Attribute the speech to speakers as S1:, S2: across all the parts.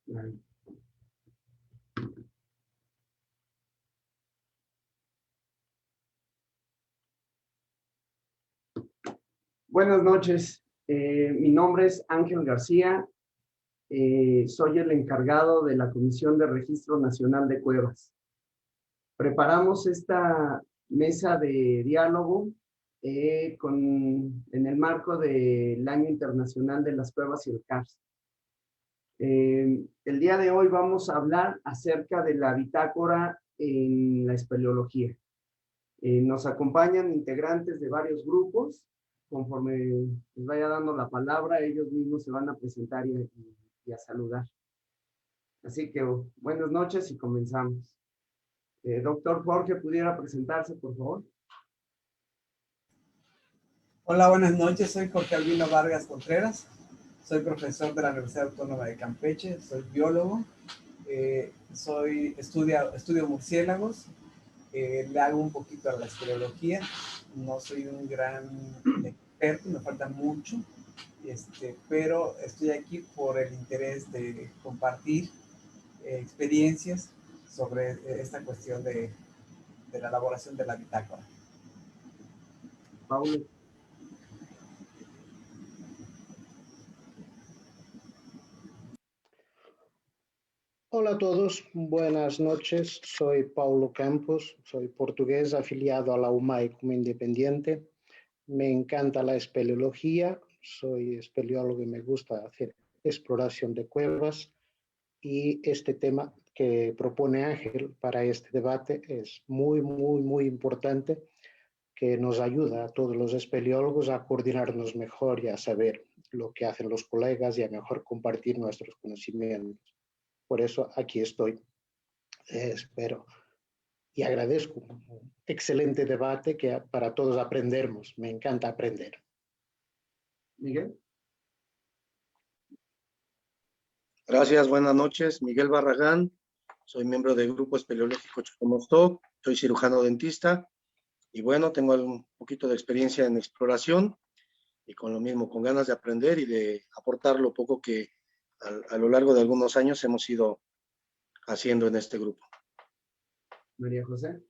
S1: Vale. Buenas noches. Mi nombre es Ángel García. Soy el encargado de la Comisión de Registro Nacional de Cuevas. Preparamos esta mesa de diálogo en el marco del Año Internacional de las Cuevas y el CARS. El día de hoy vamos a hablar acerca de la bitácora en la espeleología. Nos acompañan integrantes de varios grupos. Conforme les vaya dando la palabra, ellos mismos se van a presentar y a saludar. Así que buenas noches y comenzamos. Doctor Jorge, ¿pudiera presentarse, por favor?
S2: Hola, buenas noches. Soy Jorge Albino Vargas Contreras. Soy profesor de la Universidad Autónoma de Campeche. Soy biólogo. Estudio murciélagos. Le hago un poquito a la espeleología. No soy un gran experto, me falta mucho. Pero estoy aquí por el interés de compartir experiencias sobre esta cuestión de la elaboración de la bitácora.
S1: Paulo.
S3: Hola a todos, buenas noches. Soy Paulo Campos, soy portugués afiliado a la UMAI como independiente. Me encanta la espeleología, soy espeleólogo y me gusta hacer exploración de cuevas. Y este tema que propone Ángel para este debate es muy importante, que nos ayuda a todos los espeleólogos a coordinarnos mejor y a saber lo que hacen los colegas y a mejor compartir nuestros conocimientos. Por eso aquí estoy. Espero y agradezco un excelente debate que para todos aprendernos. Me encanta aprender.
S1: Miguel.
S4: Gracias, buenas noches. Miguel Barragán, soy miembro del Grupo Espeleológico Chocomostoc, soy cirujano dentista y bueno, tengo un poquito de experiencia en exploración y con lo mismo, con ganas de aprender y de aportar lo poco que a lo largo de algunos años hemos ido haciendo en este grupo.
S1: María José.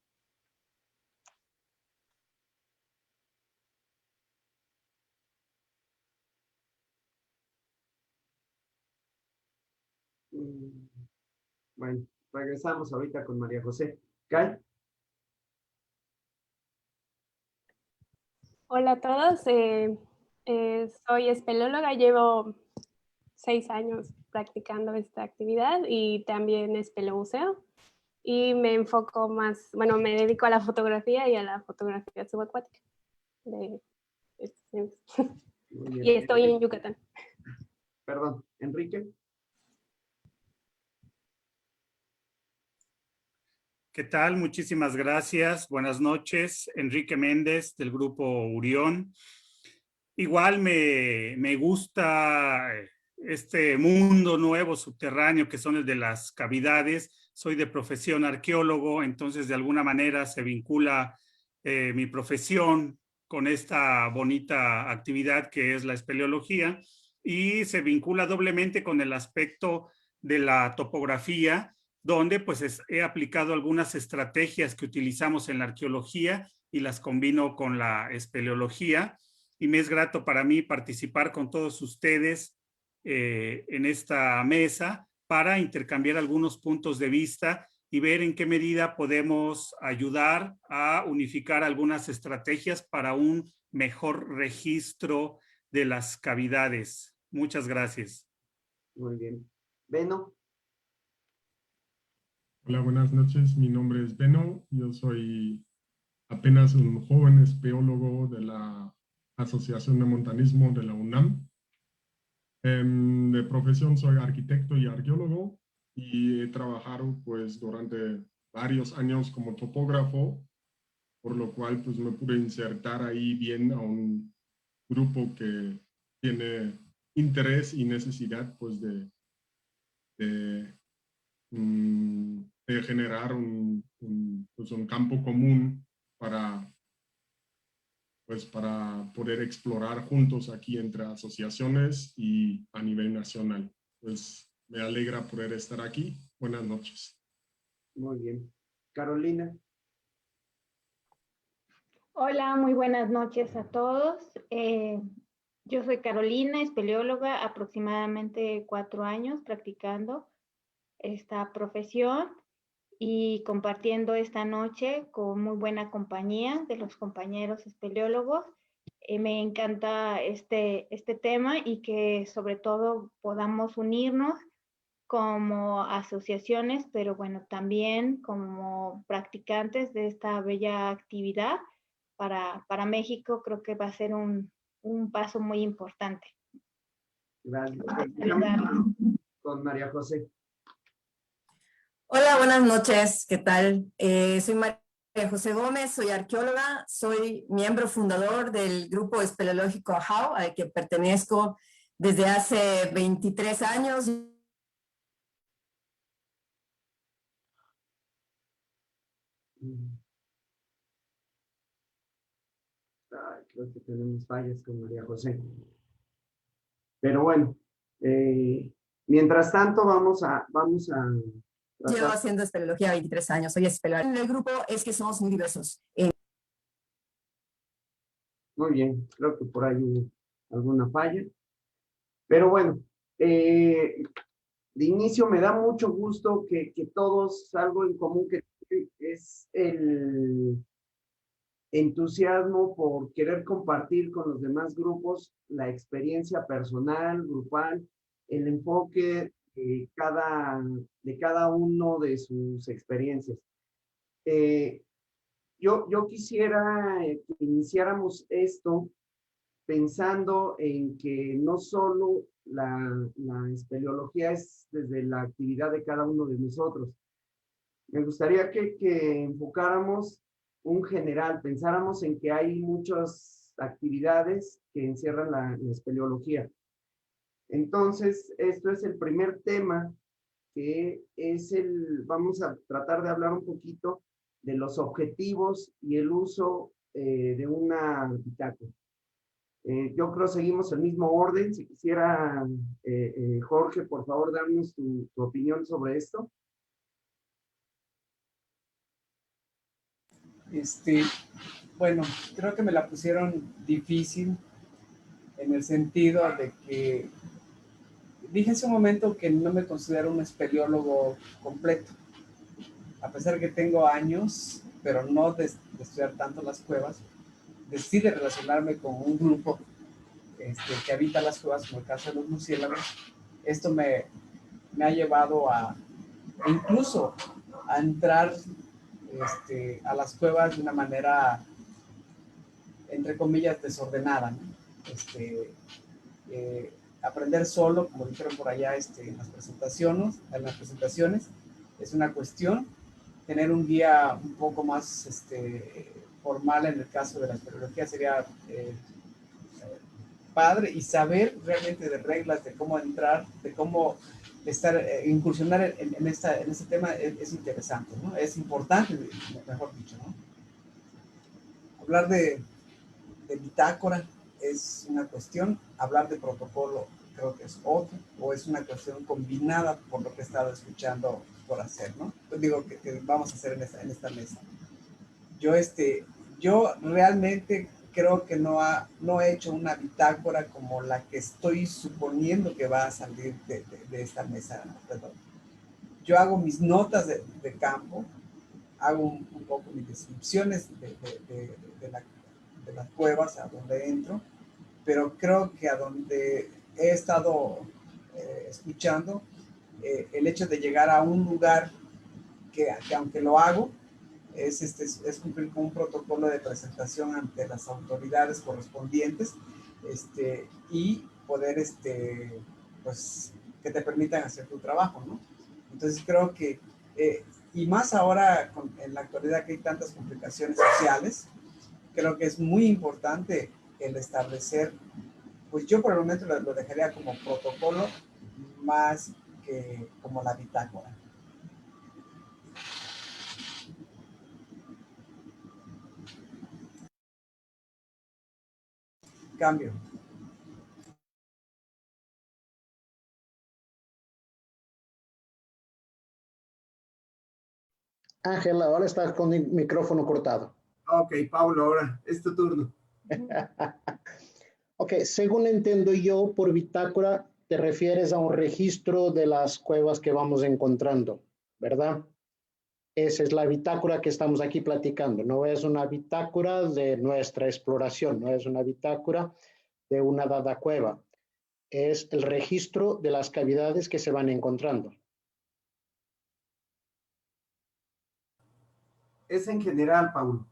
S1: Bueno, regresamos ahorita con María José. ¿Kai?
S5: Hola a todos, soy espeleóloga, llevo 6 años practicando esta actividad y también espeleobuceo. Y me enfoco más, bueno, me dedico a la fotografía y a la fotografía subacuática. Y estoy en Yucatán.
S1: Perdón, Enrique.
S6: ¿Qué tal? Muchísimas gracias. Buenas noches. Enrique Méndez, del Grupo Urión. Igual me gusta este mundo nuevo subterráneo que son el de las cavidades. Soy de profesión arqueólogo, entonces de alguna manera se vincula mi profesión con esta bonita actividad que es la espeleología y se vincula doblemente con el aspecto de la topografía, donde pues he aplicado algunas estrategias que utilizamos en la arqueología y las combino con la espeleología. Y me es grato para mí participar con todos ustedes en esta mesa para intercambiar algunos puntos de vista y ver en qué medida podemos ayudar a unificar algunas estrategias para un mejor registro de las cavidades. Muchas gracias.
S1: Muy bien. Beno.
S7: Hola, buenas noches. Mi nombre es Beno. Yo soy apenas un joven espeleólogo de la Asociación de Montañismo de la UNAM. De profesión soy arquitecto y arqueólogo y he trabajado pues durante varios años como topógrafo, por lo cual pues me pude insertar ahí bien a un grupo que tiene interés y necesidad pues de generar un campo común para poder explorar juntos aquí entre asociaciones y a nivel nacional. Pues Me alegra poder estar aquí. Buenas noches.
S1: Muy bien. Carolina.
S8: Hola, muy buenas noches a todos. Yo soy Carolina, espeleóloga, aproximadamente 4 años practicando esta profesión y compartiendo esta noche con muy buena compañía de los compañeros espeleólogos. Me encanta este tema y que sobre todo podamos unirnos como asociaciones, pero bueno, también como practicantes de esta bella actividad. Para México creo que va a ser un paso muy importante.
S1: Gracias.
S8: Saludarlos.
S1: Con María José.
S9: Hola, buenas noches. ¿Qué tal? Soy María José Gómez, soy arqueóloga, soy miembro fundador del grupo espeleológico AHAO, al que pertenezco desde hace 23 años.
S1: Creo que tenemos fallas con María José. Pero bueno, mientras tanto vamos a
S9: Llevo haciendo espeleología 23 años, soy espeleóloga. En el grupo es que somos muy diversos.
S1: Muy bien, creo que por ahí hubo alguna falla. Pero bueno, de inicio me da mucho gusto que todos, algo en común que es el entusiasmo por querer compartir con los demás grupos la experiencia personal, grupal, el enfoque de cada uno de sus experiencias. Yo quisiera que iniciáramos esto pensando en que no solo la espeleología es desde la actividad de cada uno de nosotros. Me gustaría que enfocáramos un general, pensáramos en que hay muchas actividades que encierran la espeleología. Entonces, esto es el primer tema, que es vamos a tratar de hablar un poquito de los objetivos y el uso de una bitácora. Yo creo seguimos el mismo orden. Si quisiera, Jorge, por favor, darnos tu opinión sobre esto.
S2: Bueno, creo que me la pusieron difícil en el sentido de que dije hace un momento que no me considero un espeleólogo completo. A pesar de que tengo años, pero no de estudiar tanto las cuevas, decide relacionarme con un grupo que habita las cuevas, como el caso de los murciélagos. Esto me ha llevado incluso a entrar a las cuevas de una manera, entre comillas, desordenada, ¿no? Aprender solo, como dijeron por allá en las presentaciones, es una cuestión. Tener un guía un poco más formal en el caso de la espeleología sería padre, y saber realmente de reglas, de cómo entrar, de cómo incursionar en este tema es interesante, ¿no? Es importante, mejor dicho, ¿no? Hablar de bitácora es una cuestión, hablar de protocolo creo que es otra, o es una cuestión combinada por lo que he estado escuchando por hacer, ¿no? Pues digo que vamos a hacer en esta mesa. Yo realmente creo que no he hecho una bitácora como la que estoy suponiendo que va a salir de esta mesa. Perdón. Yo hago mis notas de campo, hago un poco mis descripciones de las cuevas a donde entro, pero creo que a donde he estado escuchando, el hecho de llegar a un lugar que aunque lo hago, es cumplir con un protocolo de presentación ante las autoridades correspondientes, y poder, pues, que te permitan hacer tu trabajo, ¿no? Entonces creo que, y más ahora en la actualidad que hay tantas complicaciones sociales, creo que es muy importante el establecer, pues yo por el momento lo dejaría como protocolo más que como la bitácora. Cambio.
S3: Ángel, ahora estás con el micrófono cortado.
S1: Ok, Pablo, ahora es tu turno.
S3: Ok, según entiendo yo, por bitácora te refieres a un registro de las cuevas que vamos encontrando, ¿verdad? Esa es la bitácora que estamos aquí platicando. No es una bitácora de nuestra exploración, no es una bitácora de una dada cueva. Es el registro de las cavidades que se van encontrando.
S1: Es en general, Pablo.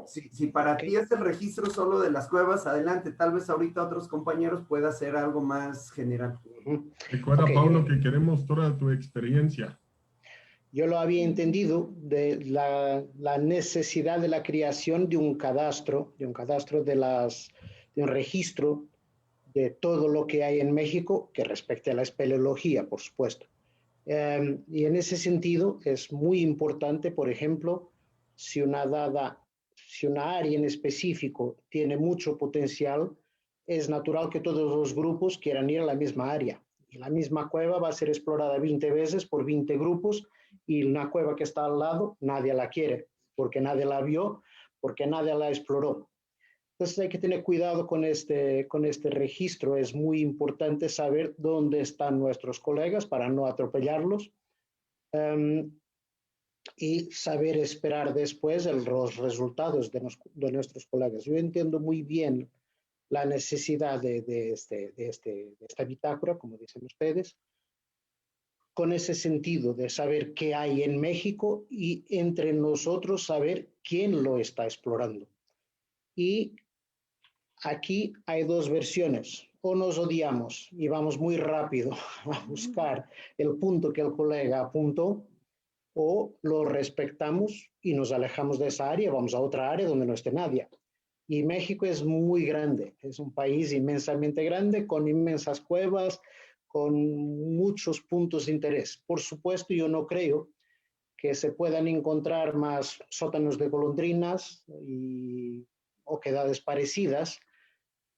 S1: Si para ti es el registro solo de las cuevas, adelante. Tal vez ahorita otros compañeros pueda hacer algo más general.
S7: Recuerda,
S3: Ok.
S7: Paulo, que queremos toda tu experiencia.
S3: Yo lo había entendido de la necesidad de la creación de un cadastro de un registro de todo lo que hay en México que respecte a la espeleología, por supuesto. Y en ese sentido es muy importante, por ejemplo, si una área en específico tiene mucho potencial, es natural que todos los grupos quieran ir a la misma área. Y la misma cueva va a ser explorada 20 veces por 20 grupos y una cueva que está al lado nadie la quiere, porque nadie la vio, porque nadie la exploró. Entonces hay que tener cuidado con este registro. Es muy importante saber dónde están nuestros colegas para no atropellarlos y saber esperar después los resultados de nuestros colegas. Yo entiendo muy bien la necesidad de esta bitácora, como dicen ustedes, con ese sentido de saber qué hay en México y entre nosotros saber quién lo está explorando. Y aquí hay dos versiones. O nos odiamos y vamos muy rápido a buscar el punto que el colega apuntó, o lo respetamos y nos alejamos de esa área, vamos a otra área donde no esté nadie. Y México es muy grande, es un país inmensamente grande, con inmensas cuevas, con muchos puntos de interés. Por supuesto, yo no creo que se puedan encontrar más sótanos de golondrinas y oquedades parecidas,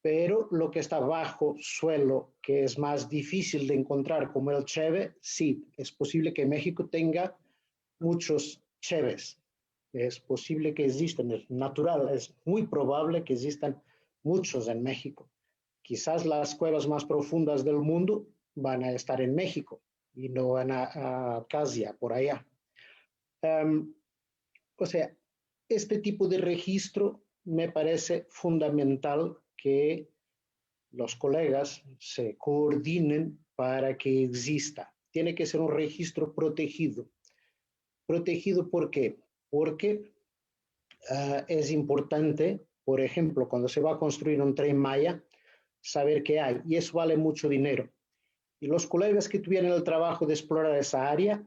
S3: pero lo que está bajo suelo, que es más difícil de encontrar, como el cheve, sí, es posible que México tenga muchos cheves. Es posible que existan, es natural, es muy probable que existan muchos en México. Quizás las cuevas más profundas del mundo van a estar en México y no van a Casia, por allá. O sea, este tipo de registro me parece fundamental que los colegas se coordinen para que exista. Tiene que ser un registro protegido. ¿Protegido por qué? Porque es importante, por ejemplo, cuando se va a construir un tren Maya, saber qué hay, y eso vale mucho dinero. Y los colegas que tuvieran el trabajo de explorar esa área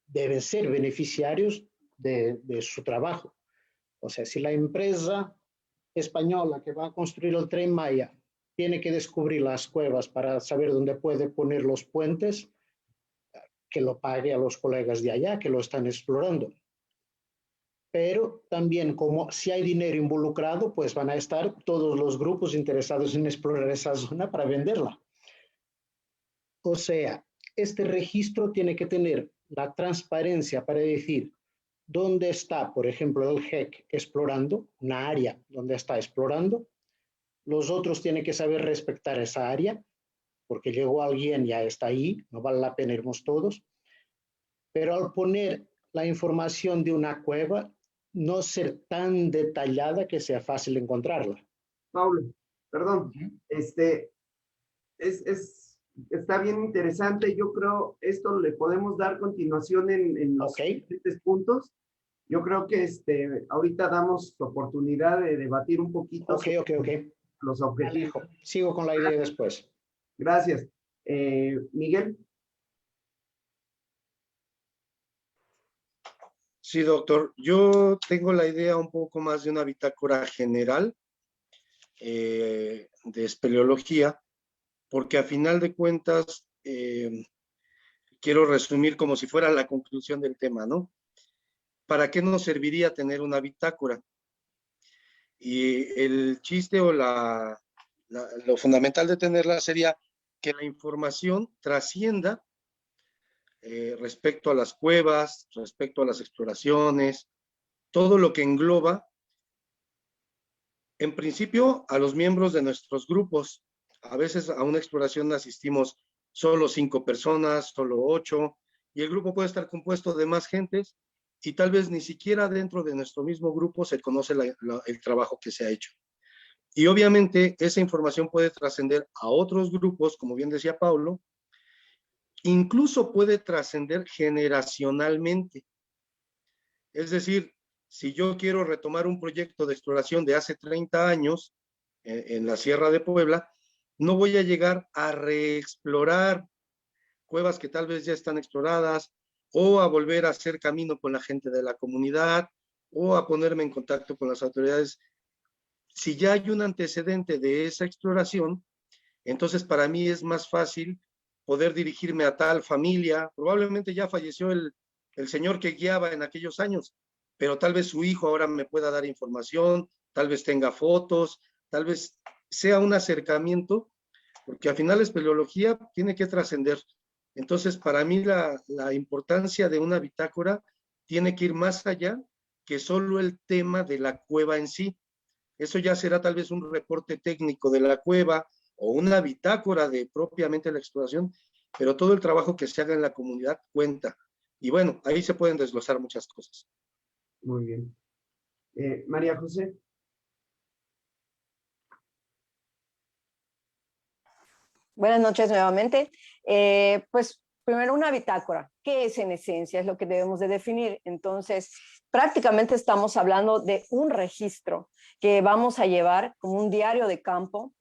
S3: deben ser beneficiarios de su trabajo. O sea, si la empresa española que va a construir el tren Maya tiene que descubrir las cuevas para saber dónde puede poner los puentes, que lo pague a los colegas de allá que lo están explorando. Pero también, como si hay dinero involucrado, pues van a estar todos los grupos interesados en explorar esa zona para venderla. O sea, este registro tiene que tener la transparencia para decir dónde está, por ejemplo, el GEC explorando, una área donde está explorando. Los otros tienen que saber respetar esa área, porque llegó alguien, ya está ahí, no vale la pena irnos todos. Pero al poner la información de una cueva, no ser tan detallada que sea fácil encontrarla.
S1: Paulo, perdón, está bien interesante. Yo creo esto le podemos dar continuación en los siguientes puntos. Yo creo que ahorita damos oportunidad de debatir un poquito los objetivos.
S3: Sigo con la idea después.
S1: Gracias. Miguel.
S4: Sí, doctor. Yo tengo la idea un poco más de una bitácora general de espeleología, porque a final de cuentas quiero resumir como si fuera la conclusión del tema, ¿no? ¿Para qué nos serviría tener una bitácora? Y el chiste o lo fundamental de tenerla sería que la información trascienda respecto a las cuevas, respecto a las exploraciones, todo lo que engloba, en principio, a los miembros de nuestros grupos. A veces a una exploración asistimos solo 5 personas, solo 8, y el grupo puede estar compuesto de más gentes, y tal vez ni siquiera dentro de nuestro mismo grupo se conoce el trabajo que se ha hecho. Y obviamente esa información puede trascender a otros grupos, como bien decía Paulo, incluso puede trascender generacionalmente. Es decir, si yo quiero retomar un proyecto de exploración de hace 30 años en la Sierra de Puebla, no voy a llegar a reexplorar cuevas que tal vez ya están exploradas, o a volver a hacer camino con la gente de la comunidad, o a ponerme en contacto con las autoridades. Si ya hay un antecedente de esa exploración, entonces para mí es más fácil poder dirigirme a tal familia. Probablemente ya falleció el señor que guiaba en aquellos años, pero tal vez su hijo ahora me pueda dar información, tal vez tenga fotos, tal vez sea un acercamiento, porque al final la espeleología tiene que trascender. Entonces, para mí la importancia de una bitácora tiene que ir más allá que solo el tema de la cueva en sí. Eso ya será tal vez un reporte técnico de la cueva o una bitácora de propiamente la exploración, pero todo el trabajo que se haga en la comunidad cuenta. Y bueno, ahí se pueden desglosar muchas cosas.
S1: Muy bien. María José.
S9: Buenas noches nuevamente. Pues primero una bitácora. ¿Qué es en esencia? Es lo que debemos de definir. Entonces, prácticamente estamos hablando de un registro que vamos a llevar como un diario de campo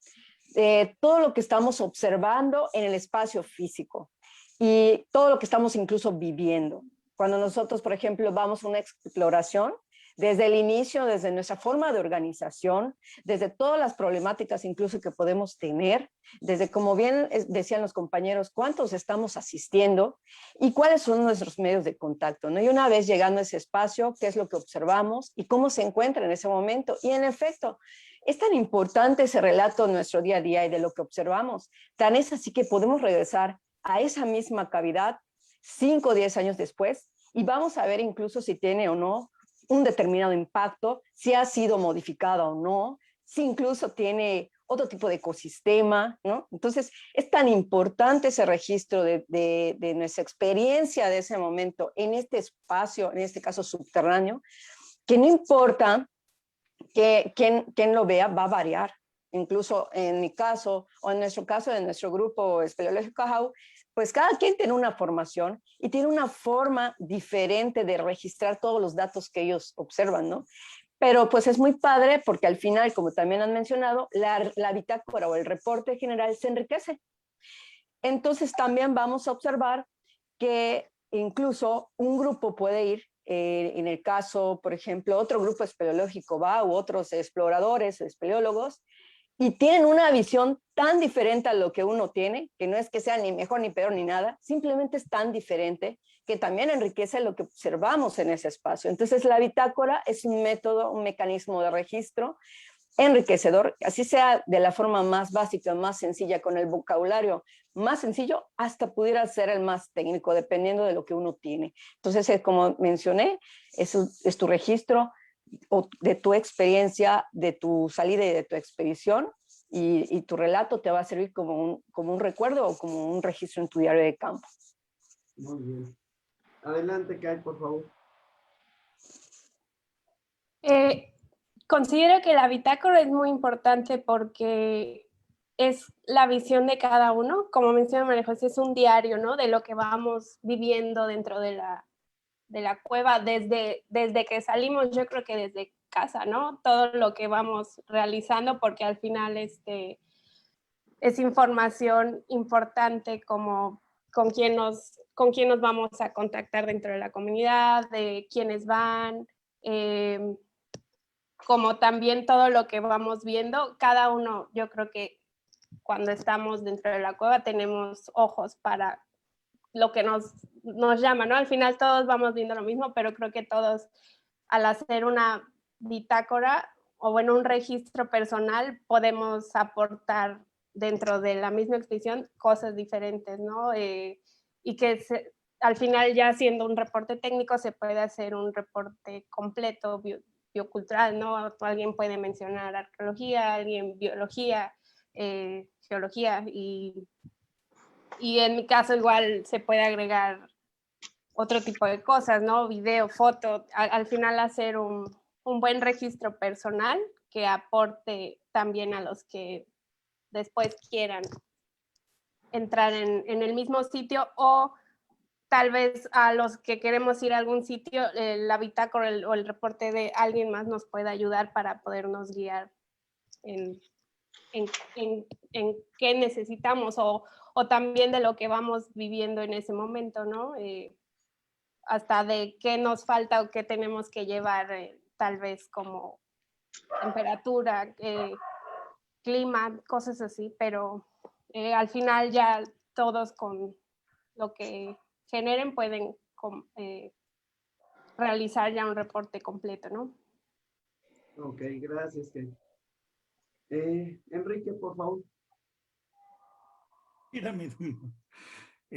S9: de todo lo que estamos observando en el espacio físico y todo lo que estamos incluso viviendo. Cuando nosotros, por ejemplo, vamos a una exploración, desde el inicio, desde nuestra forma de organización, desde todas las problemáticas incluso que podemos tener, desde, como bien decían los compañeros, cuántos estamos asistiendo y cuáles son nuestros medios de contacto, ¿no? Y una vez llegando a ese espacio, qué es lo que observamos y cómo se encuentra en ese momento. Y en efecto, es tan importante ese relato de nuestro día a día y de lo que observamos, tan es así que podemos regresar a esa misma cavidad 5 o 10 años después y vamos a ver incluso si tiene o no un determinado impacto, si ha sido modificada o no, si incluso tiene otro tipo de ecosistema, ¿no? Entonces, es tan importante ese registro de nuestra experiencia de ese momento en este espacio, en este caso subterráneo, que no importa que quien lo vea, va a variar. Incluso en mi caso, o en nuestro caso, de nuestro grupo espeleológico AHAU, pues cada quien tiene una formación y tiene una forma diferente de registrar todos los datos que ellos observan, ¿no? Pero pues es muy padre porque al final, como también han mencionado, la bitácora o el reporte general se enriquece. Entonces también vamos a observar que incluso un grupo puede ir, en el caso, por ejemplo, otro grupo espeleológico va, u otros exploradores, espeleólogos, y tienen una visión tan diferente a lo que uno tiene, que no es que sea ni mejor ni peor ni nada, simplemente es tan diferente que también enriquece lo que observamos en ese espacio. Entonces la bitácora es un método, un mecanismo de registro enriquecedor, así sea de la forma más básica, más sencilla, con el vocabulario más sencillo, hasta pudiera ser el más técnico, dependiendo de lo que uno tiene. Entonces, como mencioné, es tu registro de tu experiencia, de tu salida y de tu expedición, y tu relato te va a servir como un recuerdo o como un registro en tu diario de campo.
S1: Muy bien. Adelante, Kai, por favor.
S5: Considero que la bitácora es muy importante porque es la visión de cada uno. Como menciona María José, es un diario, ¿no? De lo que vamos viviendo dentro de la cueva desde que salimos, yo creo que desde casa, ¿no? Todo lo que vamos realizando, porque al final es información importante como con quién nos vamos a contactar dentro de la comunidad, de quiénes van, como también todo lo que vamos viendo. Cada uno, yo creo que cuando estamos dentro de la cueva tenemos ojos para lo que nos llama, ¿no? Al final todos vamos viendo lo mismo, pero creo que todos, al hacer una bitácora o bueno, un registro personal, podemos aportar dentro de la misma expedición cosas diferentes, ¿no? Y que al final ya siendo un reporte técnico se puede hacer un reporte completo biocultural, ¿no? Alguien puede mencionar arqueología, alguien biología, geología y en mi caso igual se puede agregar otro tipo de cosas, ¿no? Video, foto, al final hacer un buen registro personal que aporte también a los que después quieran entrar en el mismo sitio, o tal vez a los que queremos ir a algún sitio, la bitácora o el reporte de alguien más nos puede ayudar para podernos guiar en qué necesitamos o también de lo que vamos viviendo en ese momento, ¿no? Hasta de qué nos falta o qué tenemos que llevar, tal vez como temperatura, clima, cosas así, pero al final ya todos con lo que generen pueden realizar ya un reporte completo, ¿no?
S1: Ok, gracias, Kate. Enrique, por favor.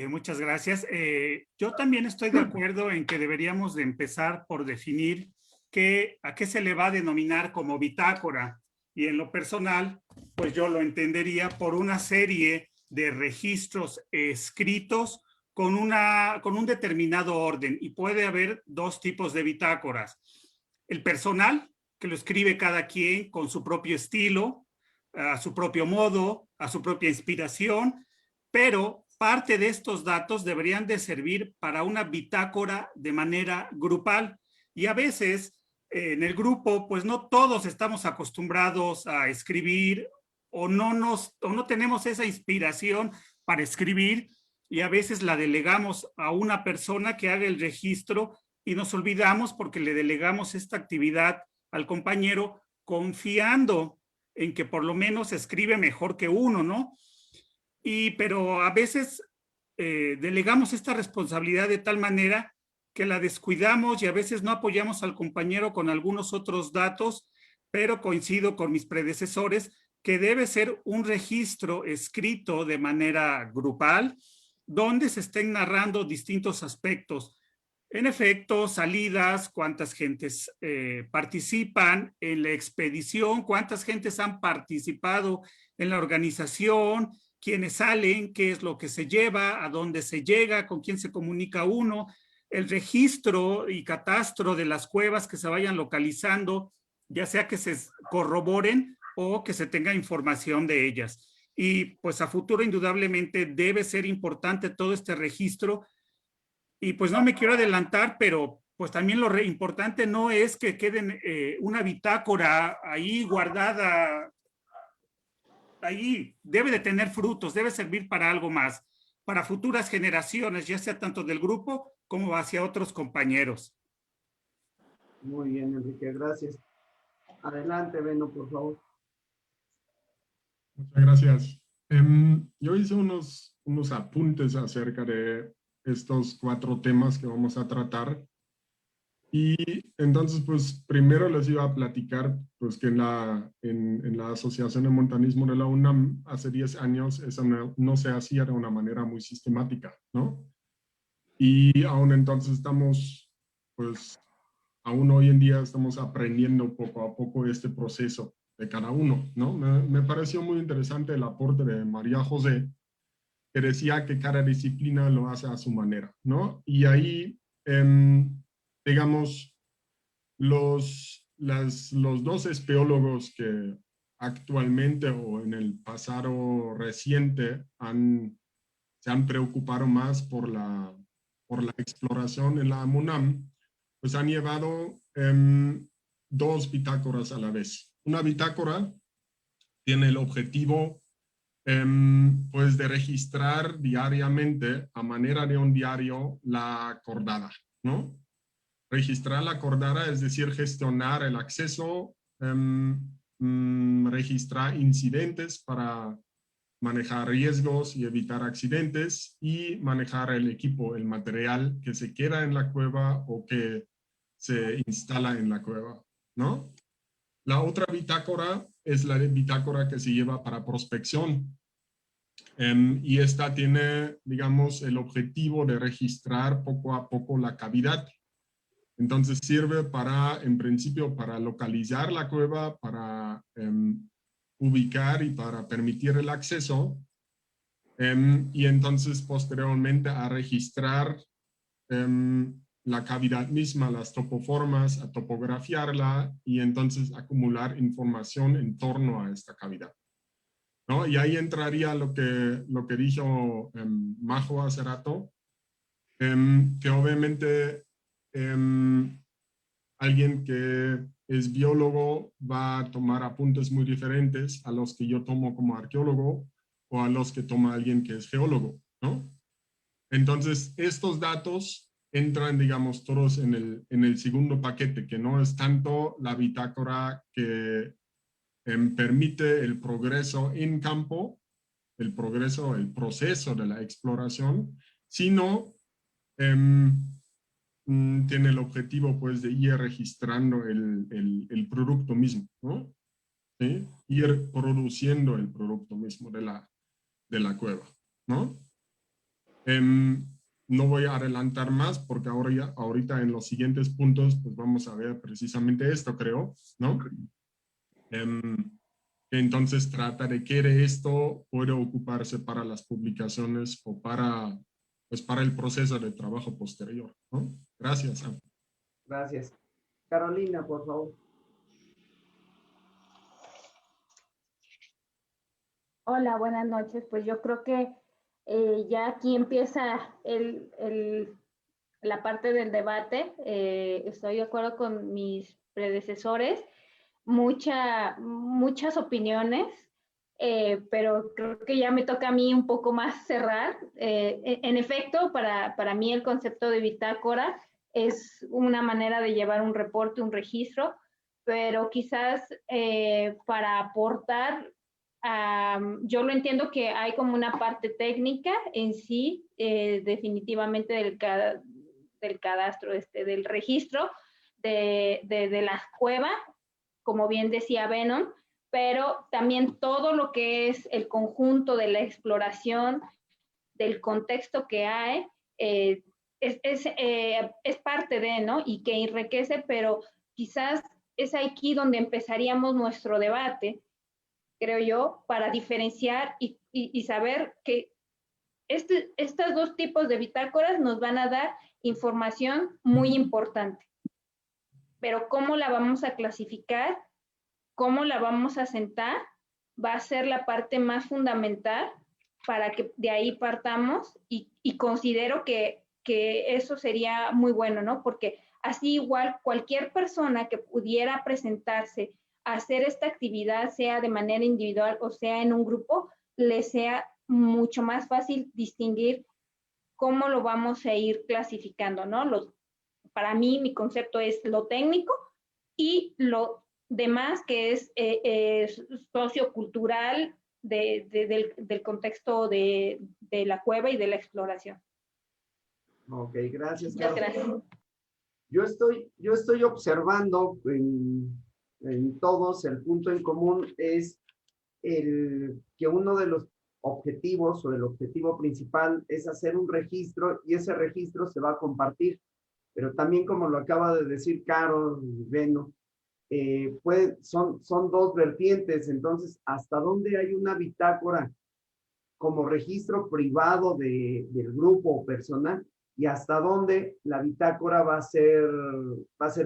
S6: Muchas gracias. Yo también estoy de acuerdo en que deberíamos de empezar por definir a qué se le va a denominar como bitácora. Y en lo personal, pues yo lo entendería por una serie de registros escritos con un determinado orden. Y puede haber dos tipos de bitácoras. El personal, que lo escribe cada quien con su propio estilo, a su propio modo, a su propia inspiración, pero parte de estos datos deberían de servir para una bitácora de manera grupal. Y a veces en el grupo, pues no todos estamos acostumbrados a escribir o no tenemos esa inspiración para escribir, y a veces la delegamos a una persona que haga el registro y nos olvidamos porque le delegamos esta actividad al compañero confiando en que por lo menos escribe mejor que uno, ¿no? Pero a veces delegamos esta responsabilidad de tal manera que la descuidamos y a veces no apoyamos al compañero con algunos otros datos, pero coincido con mis predecesores que debe ser un registro escrito de manera grupal, donde se estén narrando distintos aspectos. En efecto, salidas, cuántas gentes participan en la expedición, cuántas gentes han participado en la organización, quiénes salen, qué es lo que se lleva, a dónde se llega, con quién se comunica uno, el registro y catastro de las cuevas que se vayan localizando, ya sea que se corroboren o que se tenga información de ellas. Y pues a futuro indudablemente debe ser importante todo este registro. Y pues no me quiero adelantar, pero pues también lo importante no es que queden una bitácora ahí guardada. Ahí debe de tener frutos, debe servir para algo más, para futuras generaciones, ya sea tanto del grupo como hacia otros compañeros.
S1: Muy bien, Enrique, gracias. Adelante, Beno, por favor.
S7: Muchas gracias. Yo hice unos apuntes acerca de estos 4 temas que vamos a tratar. Y entonces, pues, primero les iba a platicar, pues, que en la Asociación de Montanismo de la UNAM, hace 10 años, eso no se hacía de una manera muy sistemática, ¿no? Y aún entonces estamos, pues, aún hoy en día estamos aprendiendo poco a poco este proceso de cada uno, ¿no? Me pareció muy interesante el aporte de María José, que decía que cada disciplina lo hace a su manera, ¿no? Y ahí, digamos, los 2 espeólogos que actualmente o en el pasado reciente se han preocupado más por la exploración en la MUNAM, pues han llevado 2 bitácoras a la vez. Una bitácora tiene el objetivo pues de registrar diariamente, a manera de un diario, la acordada, ¿no? Registrar la acordada, es decir, gestionar el acceso, registrar incidentes para manejar riesgos y evitar accidentes, y manejar el equipo, el material que se queda en la cueva o que se instala en la cueva, ¿no? La otra bitácora es la bitácora que se lleva para prospección. Y esta tiene, digamos, el objetivo de registrar poco a poco la cavidad. Entonces sirve para, en principio, para localizar la cueva, para ubicar y para permitir el acceso. Y entonces posteriormente a registrar la cavidad misma, las topoformas, a topografiarla y entonces acumular información en torno a esta cavidad, ¿no? Y ahí entraría lo que dijo Majo hace rato, que obviamente alguien que es biólogo va a tomar apuntes muy diferentes a los que yo tomo como arqueólogo o a los que toma alguien que es geólogo, ¿no? Entonces, estos datos entran, digamos, todos en el segundo paquete, que no es tanto la bitácora que permite el progreso en campo, el proceso de la exploración, sino tiene el objetivo, pues, de ir registrando el producto mismo, ¿no? ¿Sí? Ir produciendo el producto mismo de la cueva, ¿no? No voy a adelantar más porque ahorita en los siguientes puntos pues vamos a ver precisamente esto, creo, ¿no? Entonces trata de que de esto puede ocuparse para las publicaciones o para el proceso de trabajo posterior, ¿no? Gracias.
S1: Gracias. Carolina, por favor.
S8: Hola, buenas noches. Pues yo creo que ya aquí empieza la parte del debate. Estoy de acuerdo con mis predecesores. Muchas opiniones, pero creo que ya me toca a mí un poco más cerrar. En efecto, para mí el concepto de bitácora es una manera de llevar un reporte, un registro, pero quizás para aportar, yo lo entiendo que hay como una parte técnica en sí, definitivamente del cadastro, del registro de la cueva, como bien decía Venom, pero también todo lo que es el conjunto de la exploración, del contexto que hay, es parte de, ¿no? Y que enriquece, pero quizás es aquí donde empezaríamos nuestro debate, creo yo, para diferenciar y saber que estos dos tipos de bitácoras nos van a dar información muy importante. Pero cómo la vamos a clasificar, cómo la vamos a sentar, va a ser la parte más fundamental para que de ahí partamos y considero que eso sería muy bueno, ¿no? Porque así igual cualquier persona que pudiera presentarse a hacer esta actividad, sea de manera individual o sea en un grupo, le sea mucho más fácil distinguir cómo lo vamos a ir clasificando, ¿no? Para mí, mi concepto es lo técnico y lo demás que es sociocultural del contexto de la cueva y de la exploración.
S1: Ok, gracias.
S8: Muchas gracias.
S1: Yo estoy observando en todos, el punto en común es que uno de los objetivos o el objetivo principal es hacer un registro y ese registro se va a compartir. Pero también, como lo acaba de decir Caro y Beno, son dos vertientes. Entonces, ¿hasta dónde hay una bitácora como registro privado del grupo o personal? Y hasta dónde la bitácora va a ser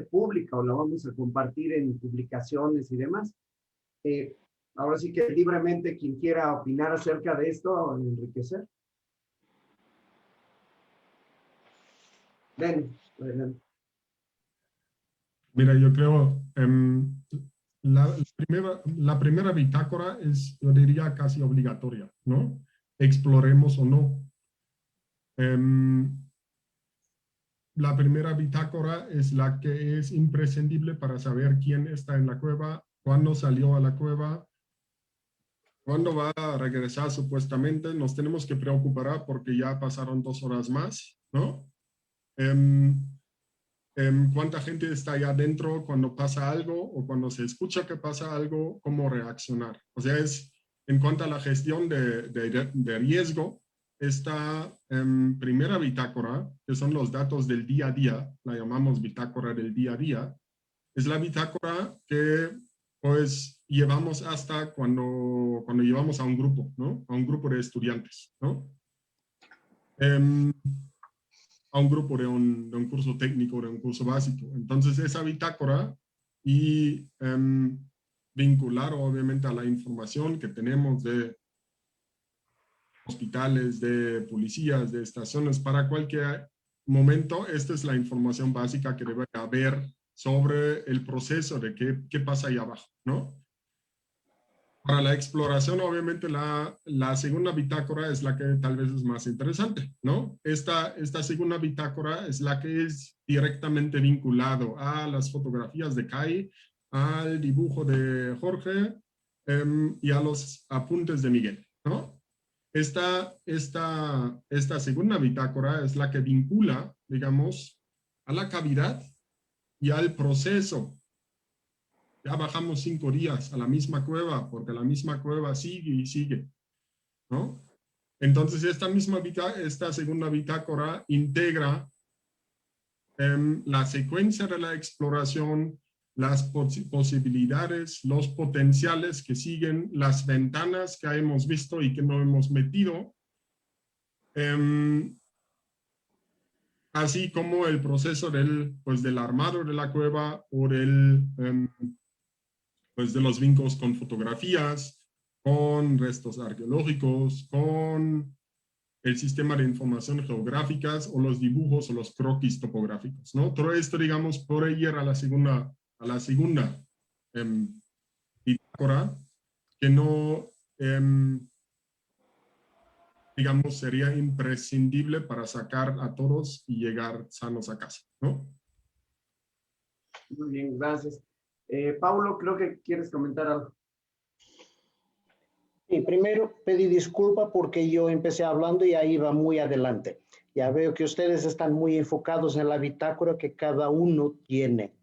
S1: pública o la vamos a compartir en publicaciones y demás. Ahora sí que libremente quien quiera opinar acerca de esto, enriquecer. Ven, adelante.
S7: Mira, yo creo la primera bitácora es, yo diría, casi obligatoria, ¿no? Exploremos o no. La primera bitácora es la que es imprescindible para saber quién está en la cueva, cuándo salió a la cueva, cuándo va a regresar supuestamente. Nos tenemos que preocupar porque ya pasaron 2 horas más, ¿no? ¿Cuánta gente está allá adentro cuando pasa algo o cuando se escucha que pasa algo? ¿Cómo reaccionar? O sea, es En cuanto a la gestión de riesgo, esta primera bitácora, que son los datos del día a día, la llamamos bitácora del día a día, es la bitácora que pues llevamos hasta cuando llevamos a un grupo, ¿no? A un grupo de estudiantes, ¿no? A un grupo de un curso técnico, de un curso básico. Entonces esa bitácora y vincular obviamente a la información que tenemos de hospitales, de policías, de estaciones, para cualquier momento, esta es la información básica que debe haber sobre el proceso de qué pasa ahí abajo, ¿no? Para la exploración, obviamente, la segunda bitácora es la que tal vez es más interesante, ¿no? Esta segunda bitácora es la que es directamente vinculado a las fotografías de Kai, al dibujo de Jorge y a los apuntes de Miguel, ¿no? Esta segunda bitácora es la que vincula, digamos, a la cavidad y al proceso. Ya bajamos 5 días a la misma cueva, porque la misma cueva sigue y sigue, ¿no? Entonces, esta segunda bitácora integra la secuencia de la exploración, las posibilidades, los potenciales que siguen, las ventanas que hemos visto y que no hemos metido, así como el proceso del armado de la cueva o pues de los vínculos con fotografías, con restos arqueológicos, con el sistema de información geográficas o los dibujos o los croquis topográficos, ¿no? Todo esto, digamos, por ir a la segunda bitácora, que no, digamos, sería imprescindible para sacar a todos y llegar sanos a casa, ¿no?
S1: Muy bien, gracias. Paulo, creo que quieres comentar algo.
S3: Sí, primero pedí disculpa porque yo empecé hablando y ahí iba muy adelante. Ya veo que ustedes están muy enfocados en la bitácora que cada uno tiene.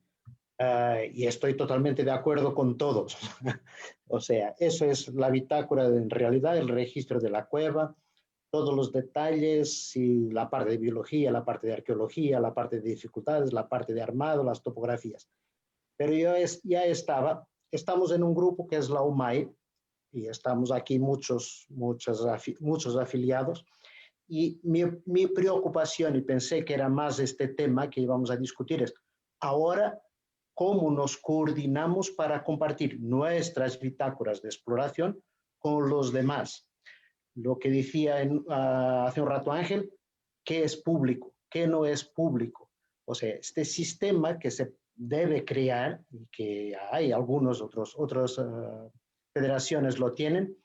S3: Y estoy totalmente de acuerdo con todos. O sea, eso es la bitácora en realidad, el registro de la cueva, todos los detalles, y la parte de biología, la parte de arqueología, la parte de dificultades, la parte de armado, las topografías. Pero yo estamos en un grupo que es la UMAI, y estamos aquí muchos afiliados, y mi preocupación, y pensé que era más este tema que íbamos a discutir, es ahora cómo nos coordinamos para compartir nuestras bitácoras de exploración con los demás. Lo que decía hace un rato Ángel, ¿qué es público? ¿Qué no es público? O sea, este sistema que se debe crear, y que hay algunos otras federaciones lo tienen,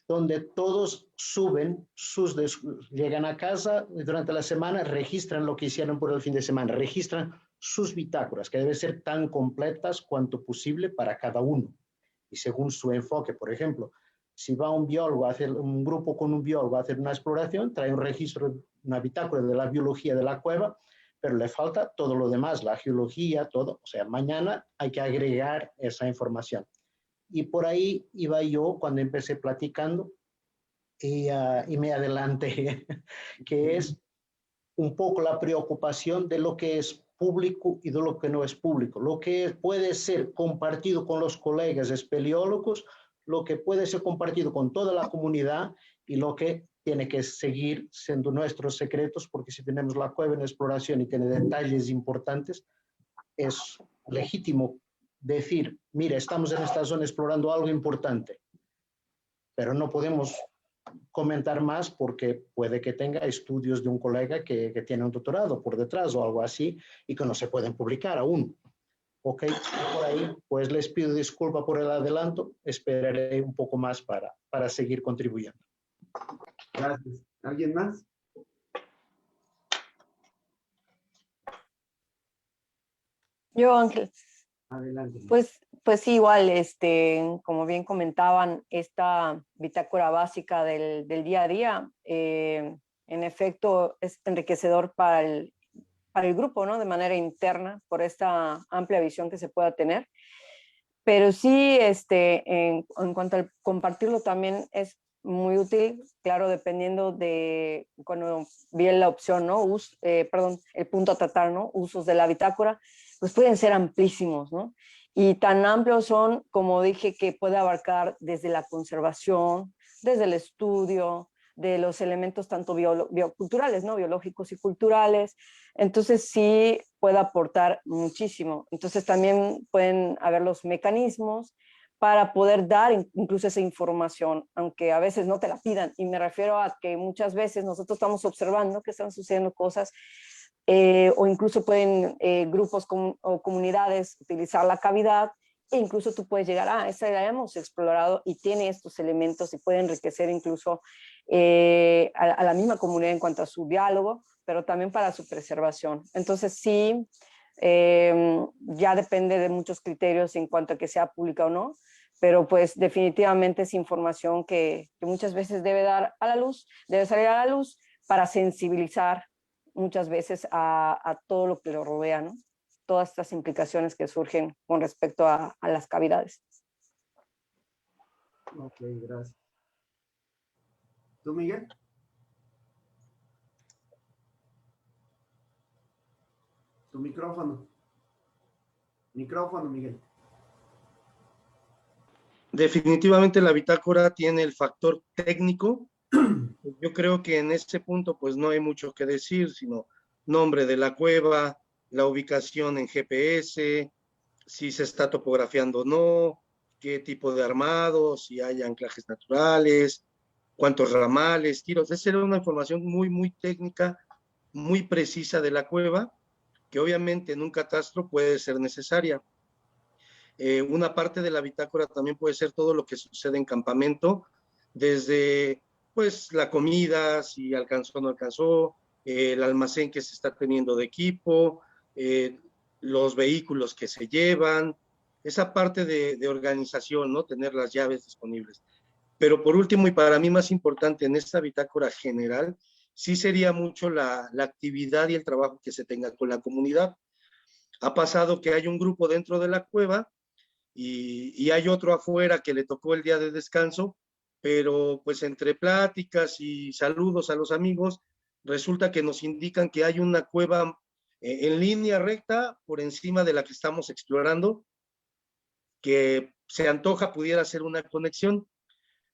S3: donde todos suben llegan a casa durante la semana, registran lo que hicieron por el fin de semana, registran sus bitácoras, que deben ser tan completas cuanto posible para cada uno. Y según su enfoque, por ejemplo, si va un biólogo a hacer, un grupo con un biólogo a hacer una exploración, trae un registro, una bitácora de la biología de la cueva, pero le falta todo lo demás, la geología, todo. O sea, mañana hay que agregar esa información. Y por ahí iba yo cuando empecé platicando y me adelanté, que es un poco la preocupación de lo que es público y de lo que no es público, lo que puede ser compartido con los colegas espeleólogos, lo que puede ser compartido con toda la comunidad y lo que tiene que seguir siendo nuestros secretos, porque si tenemos la cueva en exploración y tiene detalles importantes, es legítimo decir, mire, estamos en esta zona explorando algo importante, pero no podemos comentar más porque puede que tenga estudios de un colega que tiene un doctorado por detrás o algo así y que no se pueden publicar aún. Ok, por ahí, pues les pido disculpa por el adelanto, esperaré un poco más para seguir contribuyendo.
S1: Gracias. ¿Alguien más?
S10: Yo, Ángel.
S1: Adelante.
S10: Pues sí, igual, como bien comentaban, esta bitácora básica del día a día, en efecto, es enriquecedor para el grupo, ¿no? De manera interna, por esta amplia visión que se pueda tener. Pero sí, en cuanto al compartirlo también es muy útil, claro, dependiendo de cuando vi la opción, ¿no? Perdón, el punto a tratar, ¿no? Usos de la bitácora, pues pueden ser amplísimos, ¿no? Y tan amplios son, como dije, que puede abarcar desde la conservación, desde el estudio, de los elementos tanto bioculturales, ¿no? Biológicos y culturales. Entonces sí puede aportar muchísimo. Entonces también pueden haber los mecanismos para poder dar incluso esa información, aunque a veces no te la pidan. Y me refiero a que muchas veces nosotros estamos observando que están sucediendo cosas, o incluso pueden grupos o comunidades utilizar la cavidad, e incluso tú puedes llegar, esta la hemos explorado y tiene estos elementos y puede enriquecer incluso a la misma comunidad en cuanto a su diálogo, pero también para su preservación. Entonces sí, ya depende de muchos criterios en cuanto a que sea pública o no, pero pues definitivamente es información que muchas veces debe salir a la luz para sensibilizar muchas veces a todo lo que lo rodea, ¿no? Todas estas implicaciones que surgen con respecto a las cavidades.
S1: Ok, gracias. ¿Tú, Miguel? Tu micrófono. Micrófono, Miguel.
S4: Definitivamente la bitácora tiene el factor técnico. Yo creo que en este punto pues no hay mucho que decir, sino nombre de la cueva, la ubicación en GPS, si se está topografiando o no, qué tipo de armado, si hay anclajes naturales, cuántos ramales, tiros. Esa era una información muy técnica, muy precisa de la cueva, que obviamente en un catastro puede ser necesaria. Una parte de la bitácora también puede ser todo lo que sucede en campamento, desde pues la comida, si alcanzó o no alcanzó, el almacén que se está teniendo de equipo, los vehículos que se llevan, esa parte de organización, ¿no? Tener las llaves disponibles. Pero por último, y para mí más importante en esta bitácora general, sí sería mucho la actividad y el trabajo que se tenga con la comunidad. Ha pasado que hay un grupo dentro de la cueva y hay otro afuera que le tocó el día de descanso, pero pues entre pláticas y saludos a los amigos, resulta que nos indican que hay una cueva en línea recta por encima de la que estamos explorando, que se antoja pudiera ser una conexión,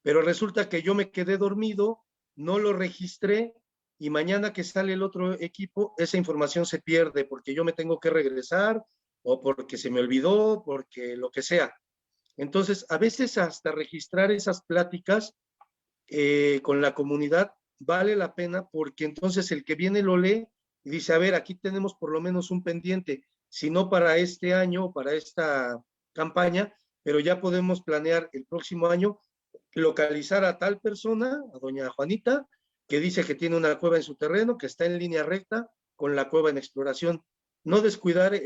S4: pero resulta que yo me quedé dormido, no lo registré y mañana que sale el otro equipo, esa información se pierde porque yo me tengo que regresar o porque se me olvidó, porque lo que sea. Entonces, a veces hasta registrar esas pláticas con la comunidad vale la pena porque entonces el que viene lo lee y dice, a ver, aquí tenemos por lo menos un pendiente, si no para este año, para esta campaña, pero ya podemos planear el próximo año localizar a tal persona, a doña Juanita, que dice que tiene una cueva en su terreno, que está en línea recta con la cueva en exploración. No descuidar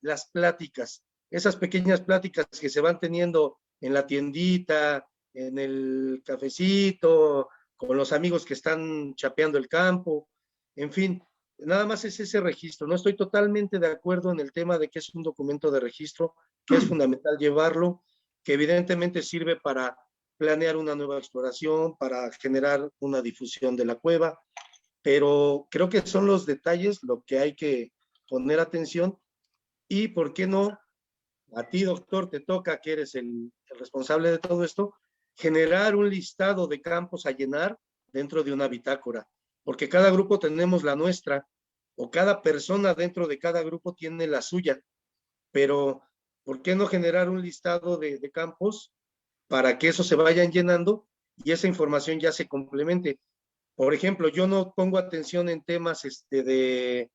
S4: las pláticas, esas pequeñas pláticas que se van teniendo en la tiendita, en el cafecito, con los amigos que están chapeando el campo, en fin, nada más es ese registro. No estoy totalmente de acuerdo en el tema de que es un documento de registro, que es fundamental llevarlo, que evidentemente sirve para planear una nueva exploración, para generar una difusión de la cueva, pero creo que son los detalles lo que hay que poner atención y, ¿por qué no? A ti, doctor, te toca, que eres el responsable de todo esto, generar un listado de campos a llenar dentro de una bitácora, porque cada grupo tenemos la nuestra, o cada persona dentro de cada grupo tiene la suya, pero ¿por qué no generar un listado de campos para que eso se vayan llenando y esa información ya se complemente? Por ejemplo, yo no pongo atención en temas de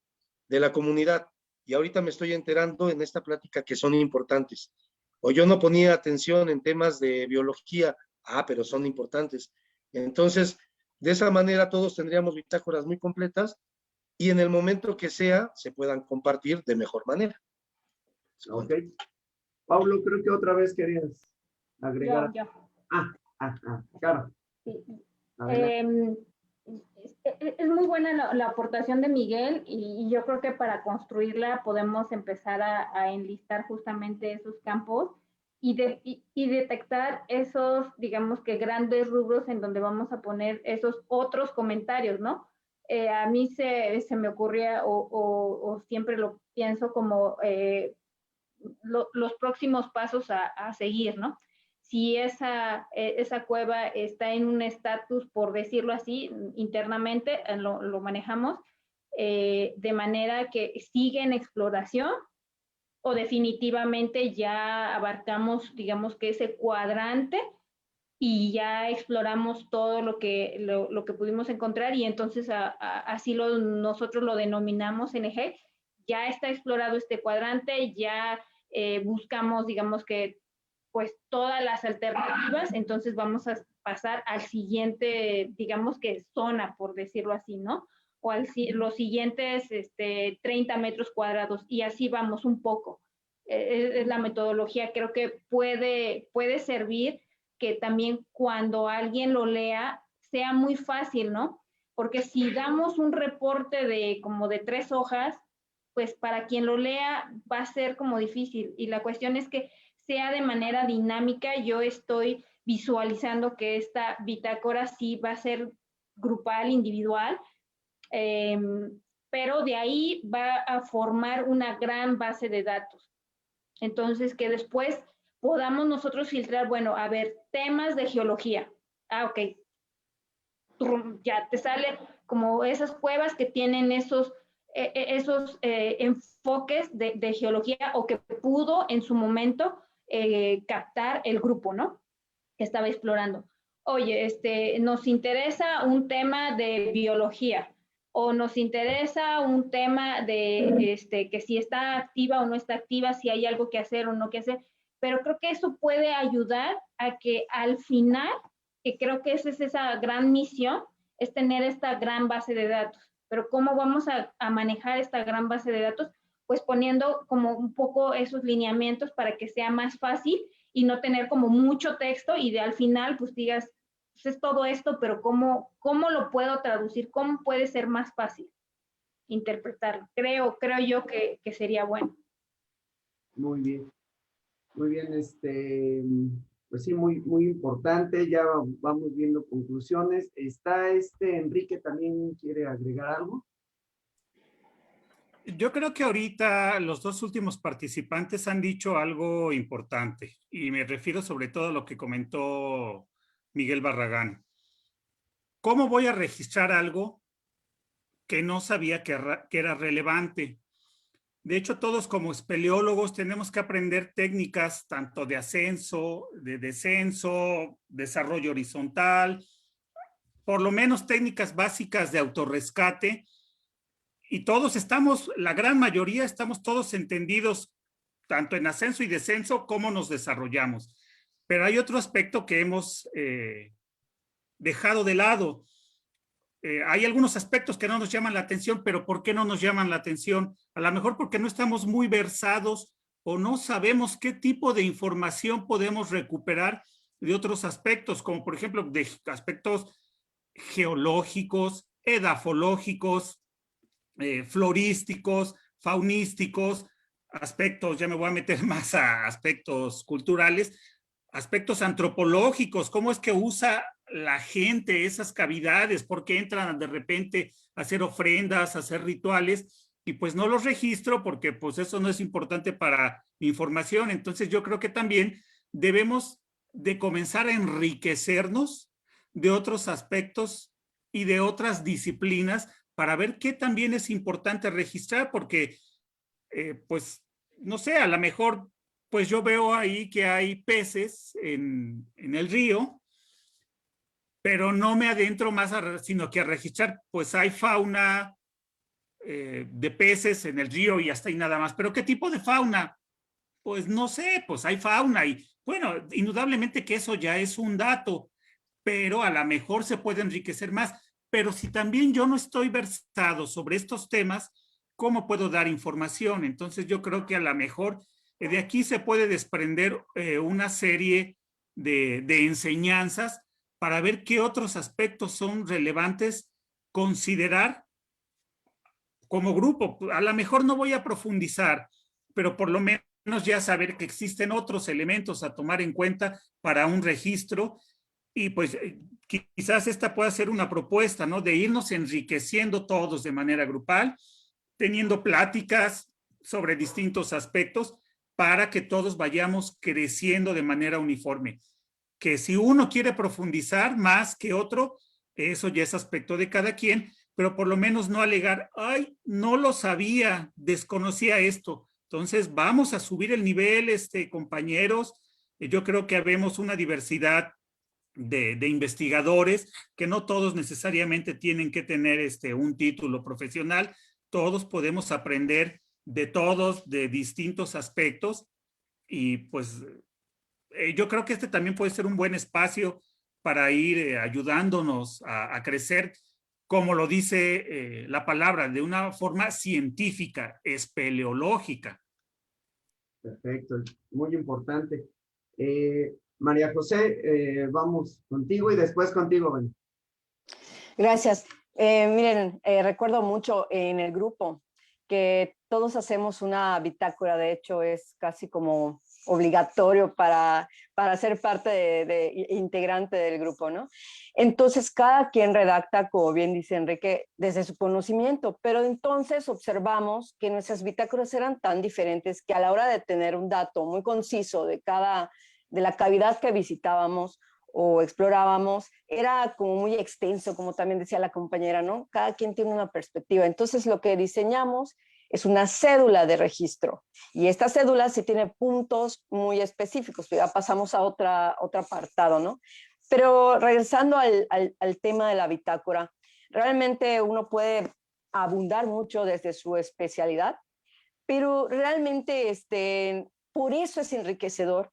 S4: la comunidad y ahorita me estoy enterando en esta plática que son importantes. O yo no ponía atención en temas de biología, pero son importantes. Entonces, de esa manera todos tendríamos bitácoras muy completas y en el momento que sea, se puedan compartir de mejor manera.
S1: Ok. Paulo, creo que otra vez querías agregar.
S8: Yo.
S1: Claro.
S8: Sí. Es muy buena la aportación de Miguel y yo creo que para construirla podemos empezar a enlistar justamente esos campos y detectar esos, digamos que grandes rubros en donde vamos a poner esos otros comentarios, ¿no? A mí se me ocurría o siempre lo pienso como los próximos pasos a seguir, ¿no? Si esa cueva está en un estatus, por decirlo así, internamente lo manejamos, de manera que sigue en exploración, o definitivamente ya abarcamos, digamos que ese cuadrante y ya exploramos todo lo que pudimos encontrar, y entonces así nosotros lo denominamos NG. Ya está explorado este cuadrante, ya buscamos, digamos que, pues todas las alternativas, entonces vamos a pasar al siguiente, digamos que zona, por decirlo así, ¿no? O los siguientes 30 metros cuadrados, y así vamos un poco. Es la metodología, creo que puede servir que también cuando alguien lo lea sea muy fácil, ¿no? Porque si damos un reporte de como de 3 hojas, pues para quien lo lea va a ser como difícil, y la cuestión es que sea de manera dinámica. Yo estoy visualizando que esta bitácora sí va a ser grupal, individual, pero de ahí va a formar una gran base de datos. Entonces, que después podamos nosotros filtrar, bueno, a ver, temas de geología. Ok, ya te sale como esas cuevas que tienen esos enfoques de geología, o que pudo en su momento captar el grupo, ¿no? Que estaba explorando. Oye, nos interesa un tema de biología, o nos interesa un tema de que si está activa o no está activa, si hay algo que hacer o no que hacer. Pero creo que eso puede ayudar a que al final, que creo que esa es esa gran misión, es tener esta gran base de datos. Pero ¿cómo vamos a manejar esta gran base de datos? Pues poniendo como un poco esos lineamientos para que sea más fácil y no tener como mucho texto, y al final pues digas, pues es todo esto, pero ¿cómo lo puedo traducir? ¿Cómo puede ser más fácil interpretarlo? Creo yo que sería bueno.
S1: Muy bien. Muy bien, pues sí, muy, muy importante. Ya vamos viendo conclusiones. Está Enrique, también quiere agregar algo.
S6: Yo creo que ahorita los dos últimos participantes han dicho algo importante, y me refiero sobre todo a lo que comentó Miguel Barragán. ¿Cómo voy a registrar algo que no sabía que era relevante? De hecho, todos como espeleólogos tenemos que aprender técnicas tanto de ascenso, de descenso, desarrollo horizontal, por lo menos técnicas básicas de autorrescate, y todos estamos, la gran mayoría estamos todos entendidos tanto en ascenso y descenso, cómo nos desarrollamos. Pero hay otro aspecto que hemos dejado de lado. Hay algunos aspectos que no nos llaman la atención, pero ¿por qué no nos llaman la atención? A lo mejor porque no estamos muy versados o no sabemos qué tipo de información podemos recuperar de otros aspectos, como por ejemplo de aspectos geológicos, edafológicos, florísticos, faunísticos, aspectos, ya me voy a meter más a aspectos culturales, aspectos antropológicos, cómo es que usa la gente esas cavidades, por qué entran de repente a hacer ofrendas, a hacer rituales, y pues no los registro porque pues eso no es importante para mi información. Entonces yo creo que también debemos de comenzar a enriquecernos de otros aspectos y de otras disciplinas para ver qué también es importante registrar, porque pues no sé, a lo mejor pues yo veo ahí que hay peces en el río, pero no me adentro más, sino que a registrar, pues hay fauna de peces en el río y hasta ahí nada más. ¿Pero qué tipo de fauna? Pues no sé, pues hay fauna, y bueno, indudablemente que eso ya es un dato, pero a lo mejor se puede enriquecer más. Pero si también yo no estoy versado sobre estos temas, ¿cómo puedo dar información? Entonces yo creo que a lo mejor de aquí se puede desprender una serie de enseñanzas para ver qué otros aspectos son relevantes considerar como grupo. A lo mejor no voy a profundizar, pero por lo menos ya saber que existen otros elementos a tomar en cuenta para un registro y pues quizás esta pueda ser una propuesta, ¿no? De irnos enriqueciendo todos de manera grupal, teniendo pláticas sobre distintos aspectos para que todos vayamos creciendo de manera uniforme. Que si uno quiere profundizar más que otro, eso ya es aspecto de cada quien, pero por lo menos no alegar, ay, no lo sabía, desconocía esto. Entonces vamos a subir el nivel, compañeros. Yo creo que habemos una diversidad de investigadores, que no todos necesariamente tienen que tener un título profesional, todos podemos aprender de todos, de distintos aspectos, y pues yo creo que también puede ser un buen espacio para ir ayudándonos a crecer, como lo dice la palabra, de una forma científica, espeleológica.
S1: Perfecto, muy importante. María José, vamos contigo y después contigo, Ben.
S10: Gracias. Miren, recuerdo mucho en el grupo que todos hacemos una bitácora, de hecho es casi como obligatorio para ser parte integrante del grupo, ¿no? Entonces cada quien redacta, como bien dice Enrique, desde su conocimiento, pero entonces observamos que nuestras bitácoras eran tan diferentes que a la hora de tener un dato muy conciso de la cavidad que visitábamos o explorábamos, era como muy extenso, como también decía la compañera, ¿no? Cada quien tiene una perspectiva. Entonces lo que diseñamos es una cédula de registro y esta cédula sí tiene puntos muy específicos, ya pasamos a otro apartado, ¿no? Pero regresando al tema de la bitácora, realmente uno puede abundar mucho desde su especialidad, pero realmente por eso es enriquecedor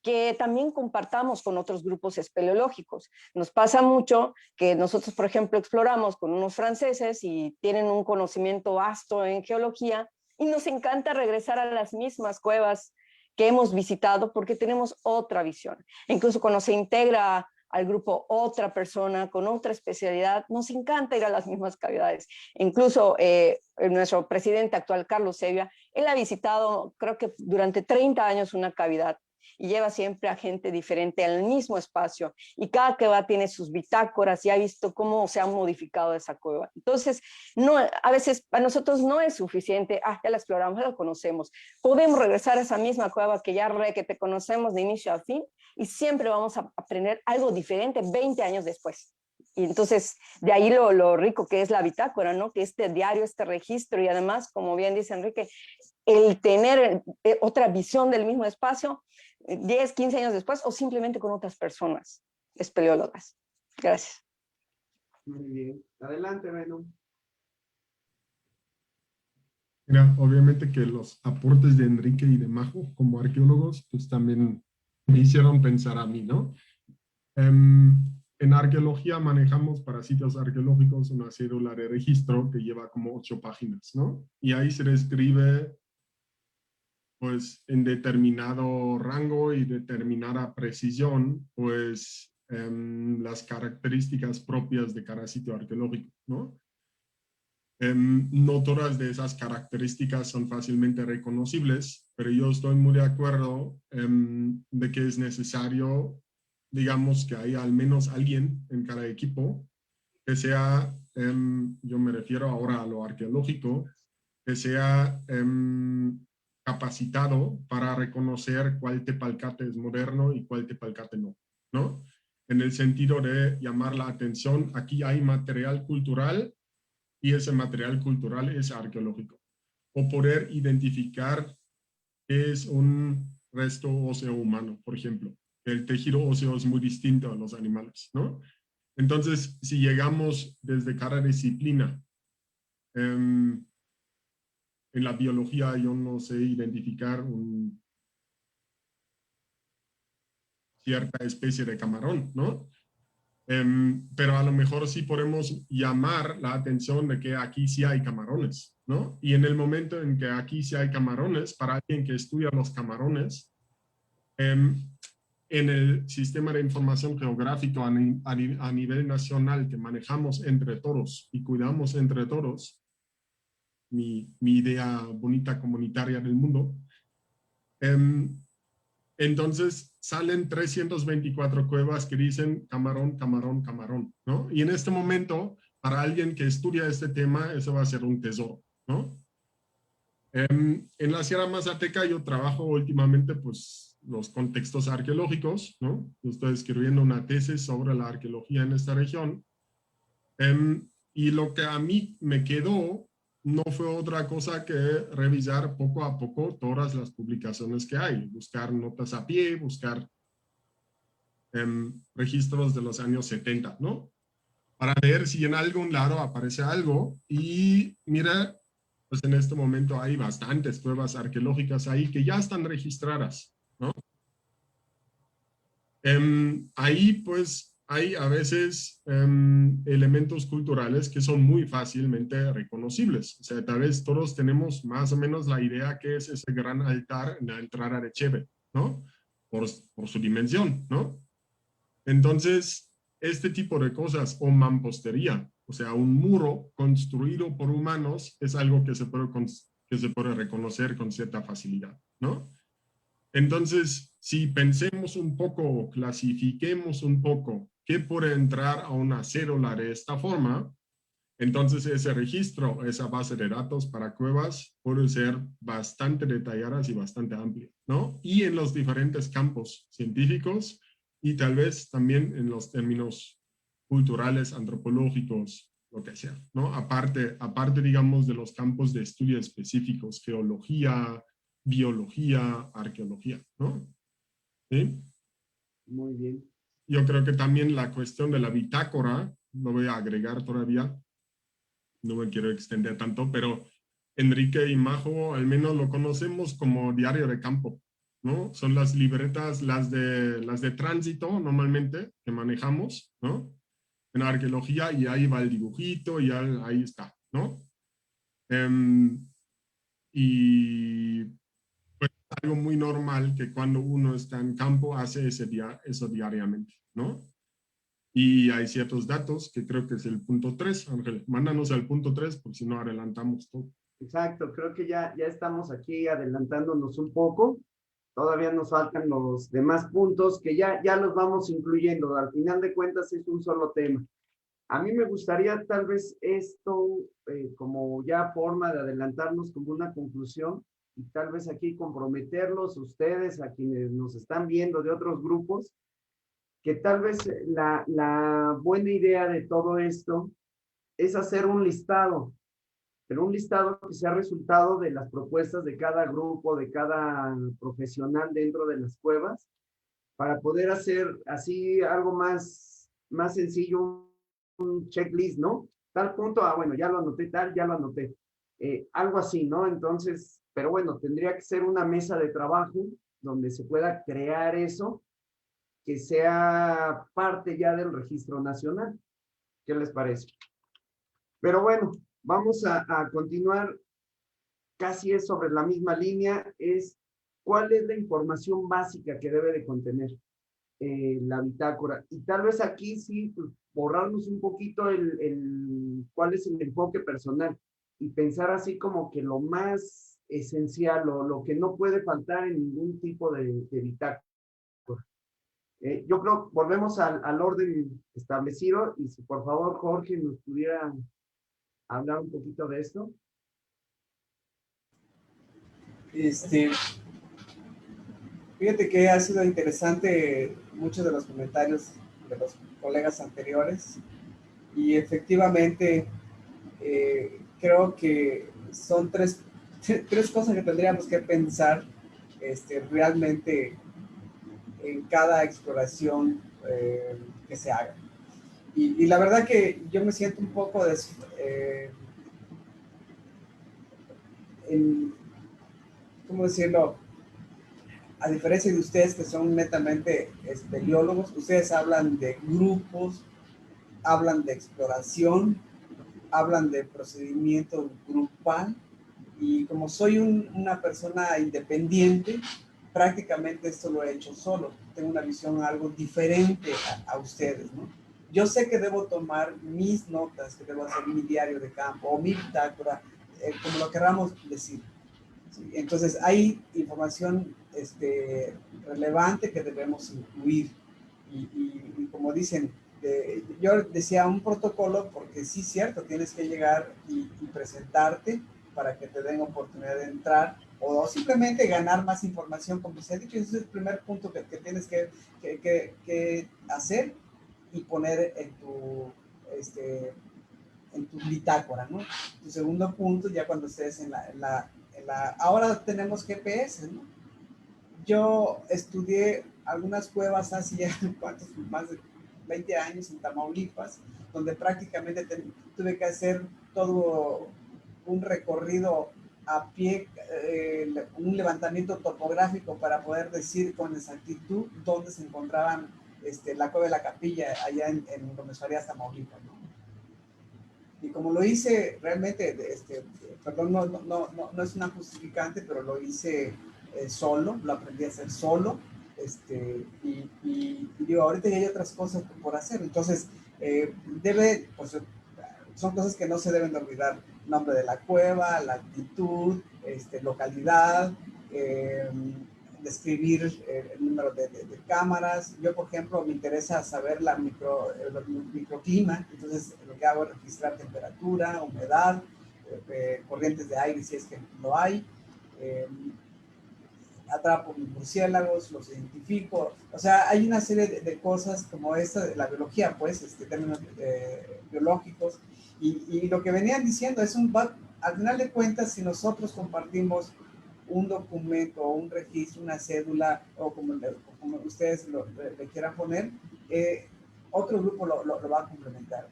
S10: que también compartamos con otros grupos espeleológicos. Nos pasa mucho que nosotros, por ejemplo, exploramos con unos franceses y tienen un conocimiento vasto en geología y nos encanta regresar a las mismas cuevas que hemos visitado porque tenemos otra visión. Incluso cuando se integra al grupo otra persona con otra especialidad, nos encanta ir a las mismas cavidades. Incluso nuestro presidente actual, Carlos Sevilla, él ha visitado, creo que durante 30 años, una cavidad y lleva siempre a gente diferente al mismo espacio y cada cueva tiene sus bitácoras y ha visto cómo se ha modificado esa cueva. Entonces, a veces para nosotros no es suficiente, ya la exploramos, ya la conocemos. Podemos regresar a esa misma cueva que que te conocemos de inicio a fin y siempre vamos a aprender algo diferente 20 años después. Y entonces, de ahí lo rico que es la bitácora, ¿no? Que diario, registro y además, como bien dice Enrique, el tener otra visión del mismo espacio 10, 15 años después o simplemente con otras personas espeleólogas. Gracias.
S1: Muy bien. Adelante, Beno.
S7: Mira, obviamente que los aportes de Enrique y de Majo como arqueólogos pues también me hicieron pensar a mí, ¿no? En arqueología manejamos para sitios arqueológicos una cédula de registro que lleva como 8 páginas, ¿no? Y ahí se describe pues en determinado rango y determinada precisión, pues las características propias de cada sitio arqueológico, ¿no? No todas de esas características son fácilmente reconocibles, pero yo estoy muy de acuerdo de que es necesario, digamos, que haya al menos alguien en cada equipo que sea, yo me refiero ahora a lo arqueológico, que sea capacitado para reconocer cuál tepalcate es moderno y cuál tepalcate no, ¿no? En el sentido de llamar la atención, aquí hay material cultural y ese material cultural es arqueológico. O poder identificar qué es un resto óseo humano, por ejemplo. El tejido óseo es muy distinto a los animales, ¿no? Entonces, si llegamos desde cada disciplina, en la biología yo no sé identificar cierta especie de camarón, ¿no? Pero a lo mejor sí podemos llamar la atención de que aquí sí hay camarones, ¿no? Y en el momento en que aquí sí hay camarones, para alguien que estudia los camarones, en el sistema de información geográfico a nivel nacional que manejamos entre todos y cuidamos entre todos, mi idea bonita comunitaria del mundo, Entonces salen 324 cuevas que dicen camarón, camarón, camarón, ¿no? Y en este momento, para alguien que estudia este tema, eso va a ser un tesoro, ¿no? En la Sierra Mazateca yo trabajo últimamente, pues, los contextos arqueológicos, ¿no? Yo estoy escribiendo una tesis sobre la arqueología en esta región. Y lo que a mí me quedó no fue otra cosa que revisar poco a poco todas las publicaciones que hay, buscar notas a pie, buscar registros de los años 70, ¿no? Para ver si en algún lado aparece algo. Y mira, pues en este momento hay bastantes pruebas arqueológicas ahí que ya están registradas, ¿no? Ahí pues hay a veces elementos culturales que son muy fácilmente reconocibles. O sea, tal vez todos tenemos más o menos la idea que es ese gran altar en la entrada de Chebe, ¿no? Por su dimensión, ¿no? Entonces, este tipo de cosas, o mampostería, o sea, un muro construido por humanos, es algo que se puede reconocer con cierta facilidad, ¿no? Entonces, si pensemos un poco, clasifiquemos un poco qué puede entrar a una cédula de esta forma, entonces ese registro, esa base de datos para cuevas puede ser bastante detalladas y bastante amplia, ¿no? Y en los diferentes campos científicos y tal vez también en los términos culturales, antropológicos, lo que sea, ¿no? Aparte, digamos, de los campos de estudio específicos, geología, biología, arqueología, ¿no? ¿Sí?
S1: Muy bien.
S7: Yo creo que también la cuestión de la bitácora, lo voy a agregar todavía, no me quiero extender tanto, pero Enrique y Majo al menos lo conocemos como diario de campo, ¿no? Son las libretas, las de tránsito normalmente que manejamos, ¿no? En arqueología, y ahí va el dibujito y ahí está, ¿no? Y pues algo muy normal que cuando uno está en campo hace eso diariamente, ¿no? Y hay ciertos datos que creo que es el punto 3, Ángel. Mándanos al punto 3 porque si no adelantamos todo.
S1: Exacto, creo que ya estamos aquí adelantándonos un poco. Todavía nos faltan los demás puntos que ya los vamos incluyendo. Al final de cuentas es un solo tema. A mí me gustaría tal vez esto como ya forma de adelantarnos como una conclusión y tal vez aquí comprometerlos ustedes, a quienes nos están viendo de otros grupos, que tal vez la buena idea de todo esto es hacer un listado, pero un listado que sea resultado de las propuestas de cada grupo, de cada profesional dentro de las cuevas, para poder hacer así algo más sencillo, un checklist, ¿no? Tal punto, bueno, ya lo anoté, ya lo anoté. Algo así, ¿no? Entonces, pero bueno, tendría que ser una mesa de trabajo donde se pueda crear eso, que sea parte ya del registro nacional. ¿Qué les parece? Pero bueno, vamos a continuar. Casi es sobre la misma línea, es cuál es la información básica que debe de contener la bitácora. Y tal vez aquí sí, pues, borrarnos un poquito cuál es el enfoque personal y pensar así como que lo más esencial o lo que no puede faltar en ningún tipo de bitácora. Yo creo, volvemos al orden establecido y si por favor Jorge nos pudiera hablar un poquito de esto.
S2: Fíjate que ha sido interesante muchos de los comentarios de los colegas anteriores y efectivamente creo que son tres cosas que tendríamos que pensar realmente en cada exploración que se haga. Y la verdad que yo me siento un poco ¿cómo decirlo? A diferencia de ustedes que son netamente espeleólogos, ustedes hablan de grupos, hablan de exploración, hablan de procedimiento grupal, y como soy una persona independiente, prácticamente esto lo he hecho solo. Tengo una visión algo diferente a ustedes, ¿no? Yo sé que debo tomar mis notas, que debo hacer mi diario de campo o mi bitácora, como lo queramos decir. ¿sí? Entonces hay información relevante que debemos incluir. Y como dicen, yo decía un protocolo porque sí, cierto, tienes que llegar y presentarte para que te den oportunidad de entrar o simplemente ganar más información, como se ha dicho. Ese es el primer punto que tienes que hacer y poner en tu bitácora, ¿no? Tu segundo punto, ya cuando estés ahora tenemos GPS, ¿no? Yo estudié algunas cuevas hace ya, más de 20 años en Tamaulipas, donde prácticamente tuve que hacer todo un recorrido a pie, un levantamiento topográfico para poder decir con exactitud dónde se encontraban la cueva de la Capilla, allá en Gómez Farías, Tamaulipas, ¿no? Y como lo hice realmente, perdón, no es una justificante, pero lo hice solo, lo aprendí a hacer solo, y digo, ahorita ya hay otras cosas por hacer, entonces pues, son cosas que no se deben de olvidar: nombre de la cueva, la altitud, localidad, describir el número de cámaras. Yo, por ejemplo, me interesa saber el microclima, entonces lo que hago es registrar temperatura, humedad, corrientes de aire si es que lo hay. Atrapo mis murciélagos, los identifico. O sea, hay una serie de cosas como esta de la biología, pues, términos biológicos. Y lo que venían diciendo es al final de cuentas, si nosotros compartimos un documento, un registro, una cédula, o como ustedes le quieran poner, otro grupo lo va a complementar.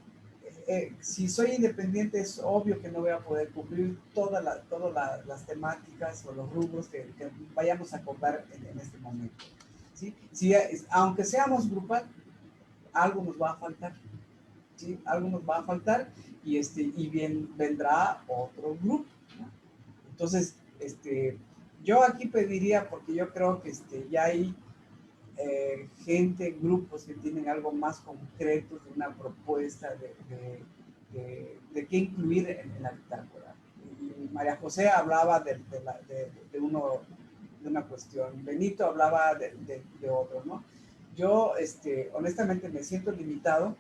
S2: Si soy independiente, es obvio que no voy a poder cubrir todas las temáticas o los rubros que vayamos a acordar en este momento, ¿sí? Aunque seamos grupal, algo nos va a faltar, ¿sí? Algo nos va a faltar y bien vendrá otro grupo, ¿no? Entonces, yo aquí pediría, porque yo creo que ya hay grupos que tienen algo más concreto, de una propuesta de qué incluir en la bitácora. Y María José hablaba de una cuestión, Benito hablaba de otro, ¿no? Yo, honestamente, me siento limitado,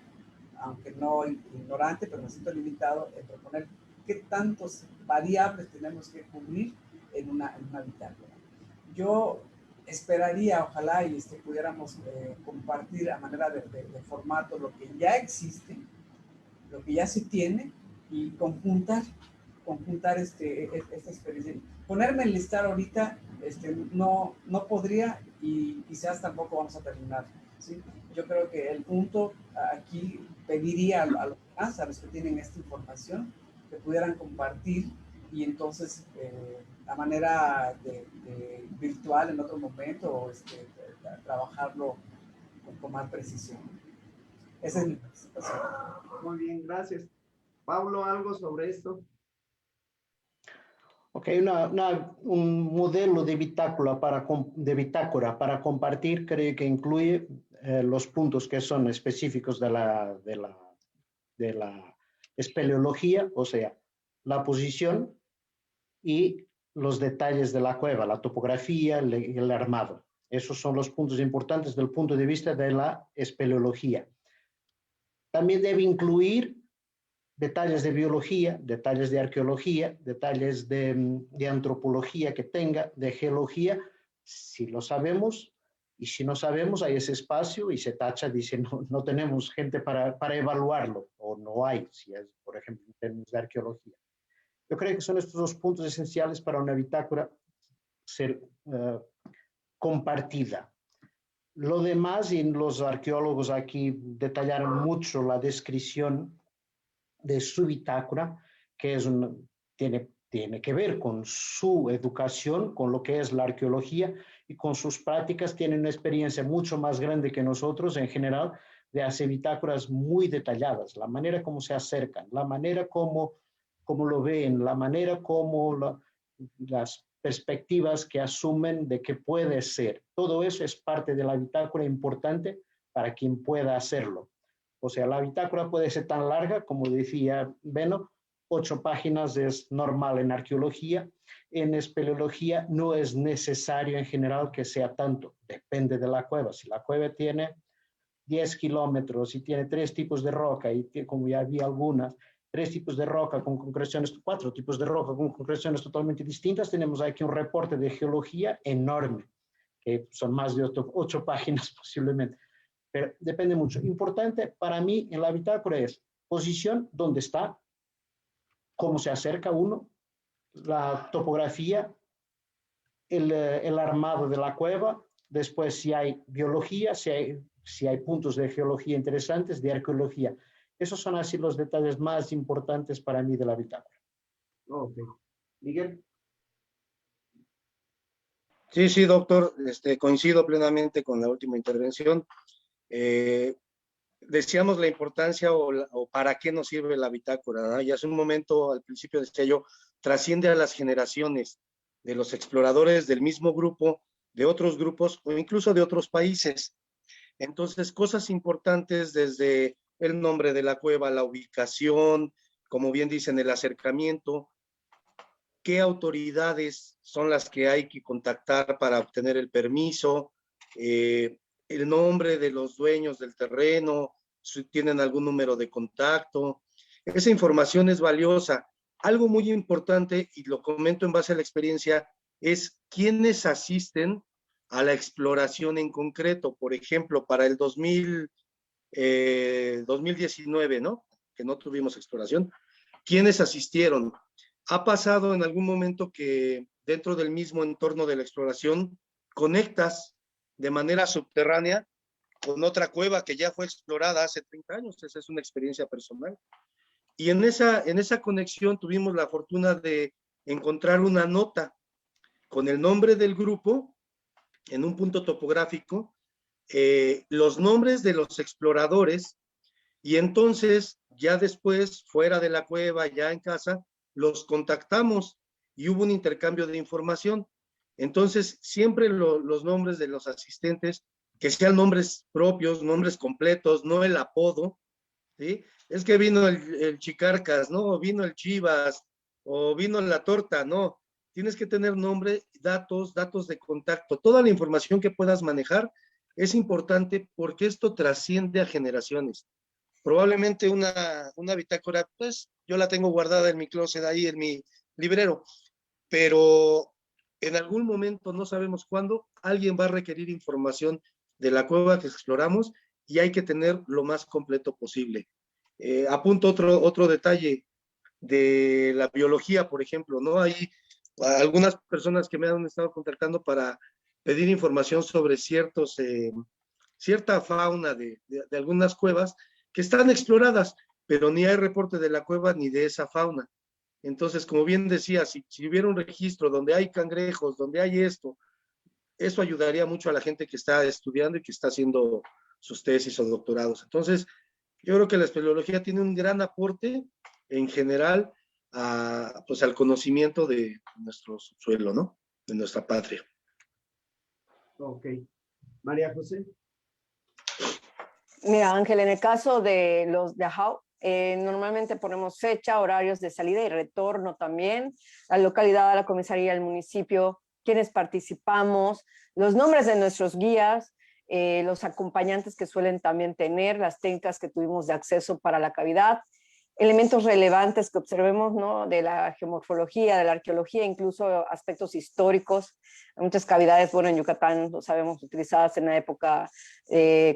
S2: aunque no ignorante, pero me siento limitado en proponer qué tantos variables tenemos que cubrir en una bitácora. Yo esperaría, ojalá, y pudiéramos compartir a manera de formato lo que ya existe, lo que ya se tiene, y conjuntar esta experiencia. Ponerme en listar ahorita no podría, y quizás tampoco vamos a terminar, ¿sí? Yo creo que el punto aquí, pediría a los demás, a los que tienen esta información, que pudieran compartir, y entonces a manera de virtual en otro momento, o trabajarlo con más precisión. Esa es mi participación.
S1: Muy bien, gracias. Pablo, ¿algo sobre esto?
S3: Ok, un modelo de bitácora para compartir, creo que incluye los puntos que son específicos de la espeleología, o sea, la posición y los detalles de la cueva, la topografía, el armado. Esos son los puntos importantes desde el punto de vista de la espeleología. También debe incluir detalles de biología, detalles de arqueología, detalles de antropología que tenga, de geología, si lo sabemos, y si no sabemos, hay ese espacio y se tacha, dice, no tenemos gente para evaluarlo, o no hay, si es, por ejemplo, en términos de arqueología. Yo creo que son estos dos puntos esenciales para una bitácora ser compartida. Lo demás, y los arqueólogos aquí detallaron mucho la descripción de su bitácora, que tiene que ver con su educación, con lo que es la arqueología, y con sus prácticas. Tienen una experiencia mucho más grande que nosotros en general de hacer bitácoras muy detalladas, la manera como se acercan, la manera como lo ven, la manera como las perspectivas que asumen de que puede ser. Todo eso es parte de la bitácora importante para quien pueda hacerlo. O sea, la bitácora puede ser tan larga, como decía Beno, 8 páginas es normal en arqueología. En espeleología no es necesario en general que sea tanto, depende de la cueva. Si la cueva tiene 10 kilómetros y tiene 3 tipos de roca, y como ya vi algunas, 3 tipos de roca con concreciones, 4 tipos de roca con concreciones totalmente distintas, tenemos aquí un reporte de geología enorme, que son más de 8 páginas posiblemente, pero depende mucho. Importante para mí en la bitácora es posición, dónde está, cómo se acerca uno, la topografía, el armado de la cueva, después si hay biología, si hay puntos de geología interesantes, de arqueología. Esos son así los detalles más importantes para mí de la bitácora.
S1: Ok. Miguel.
S4: Sí, doctor, coincido plenamente con la última intervención. Decíamos la importancia o para qué nos sirve la bitácora, ¿no? Y hace un momento, al principio decía yo, trasciende a las generaciones de los exploradores del mismo grupo, de otros grupos o incluso de otros países. Entonces, cosas importantes desde el nombre de la cueva, la ubicación, como bien dicen, el acercamiento, qué autoridades son las que hay que contactar para obtener el permiso, el nombre de los dueños del terreno, si tienen algún número de contacto. Esa información es valiosa. Algo muy importante, y lo comento en base a la experiencia, es quiénes asisten a la exploración en concreto. Por ejemplo, para el 2019, ¿no? Que no tuvimos exploración. ¿Quiénes asistieron? ¿Ha pasado en algún momento que dentro del mismo entorno de la exploración conectas de manera subterránea con otra cueva que ya fue explorada hace 30 años? Esa es una experiencia personal. Y en esa conexión tuvimos la fortuna de encontrar una nota con el nombre del grupo en un punto topográfico, los nombres de los exploradores, y entonces ya después, fuera de la cueva, ya en casa, los contactamos y hubo un intercambio de información. Entonces, siempre los nombres de los asistentes, que sean nombres propios, nombres completos, no el apodo, ¿sí? Es que vino el Chicarcas, ¿no? O vino el Chivas, o vino la torta, no. Tienes que tener nombre, datos de contacto. Toda la información que puedas manejar es importante porque esto trasciende a generaciones. Probablemente una bitácora, pues yo la tengo guardada en mi closet ahí, en mi librero, pero en algún momento, no sabemos cuándo, alguien va a requerir información de la cueva que exploramos y hay que tener lo más completo posible. Apunto otro detalle de la biología, por ejemplo, ¿no? Hay algunas personas que me han estado contactando para pedir información sobre cierta fauna de algunas cuevas que están exploradas, pero ni hay reporte de la cueva ni de esa fauna. Entonces, como bien decía, si hubiera un registro donde hay cangrejos, donde hay esto, eso ayudaría mucho a la gente que está estudiando y que está haciendo sus tesis o doctorados. Entonces, yo creo que la espeleología tiene un gran aporte en general pues al conocimiento de nuestro subsuelo, ¿no? De nuestra patria.
S1: Ok. María José.
S10: Mira, Ángel, en el caso de los de AHAO, normalmente ponemos fecha, horarios de salida y retorno también, la localidad, la comisaría, el municipio, quienes participamos, los nombres de nuestros guías, los acompañantes que suelen también tener, las técnicas que tuvimos de acceso para la cavidad, elementos relevantes que observemos, ¿no? De la geomorfología, de la arqueología, incluso aspectos históricos. Hay muchas cavidades, bueno, en Yucatán, lo sabemos, utilizadas en la época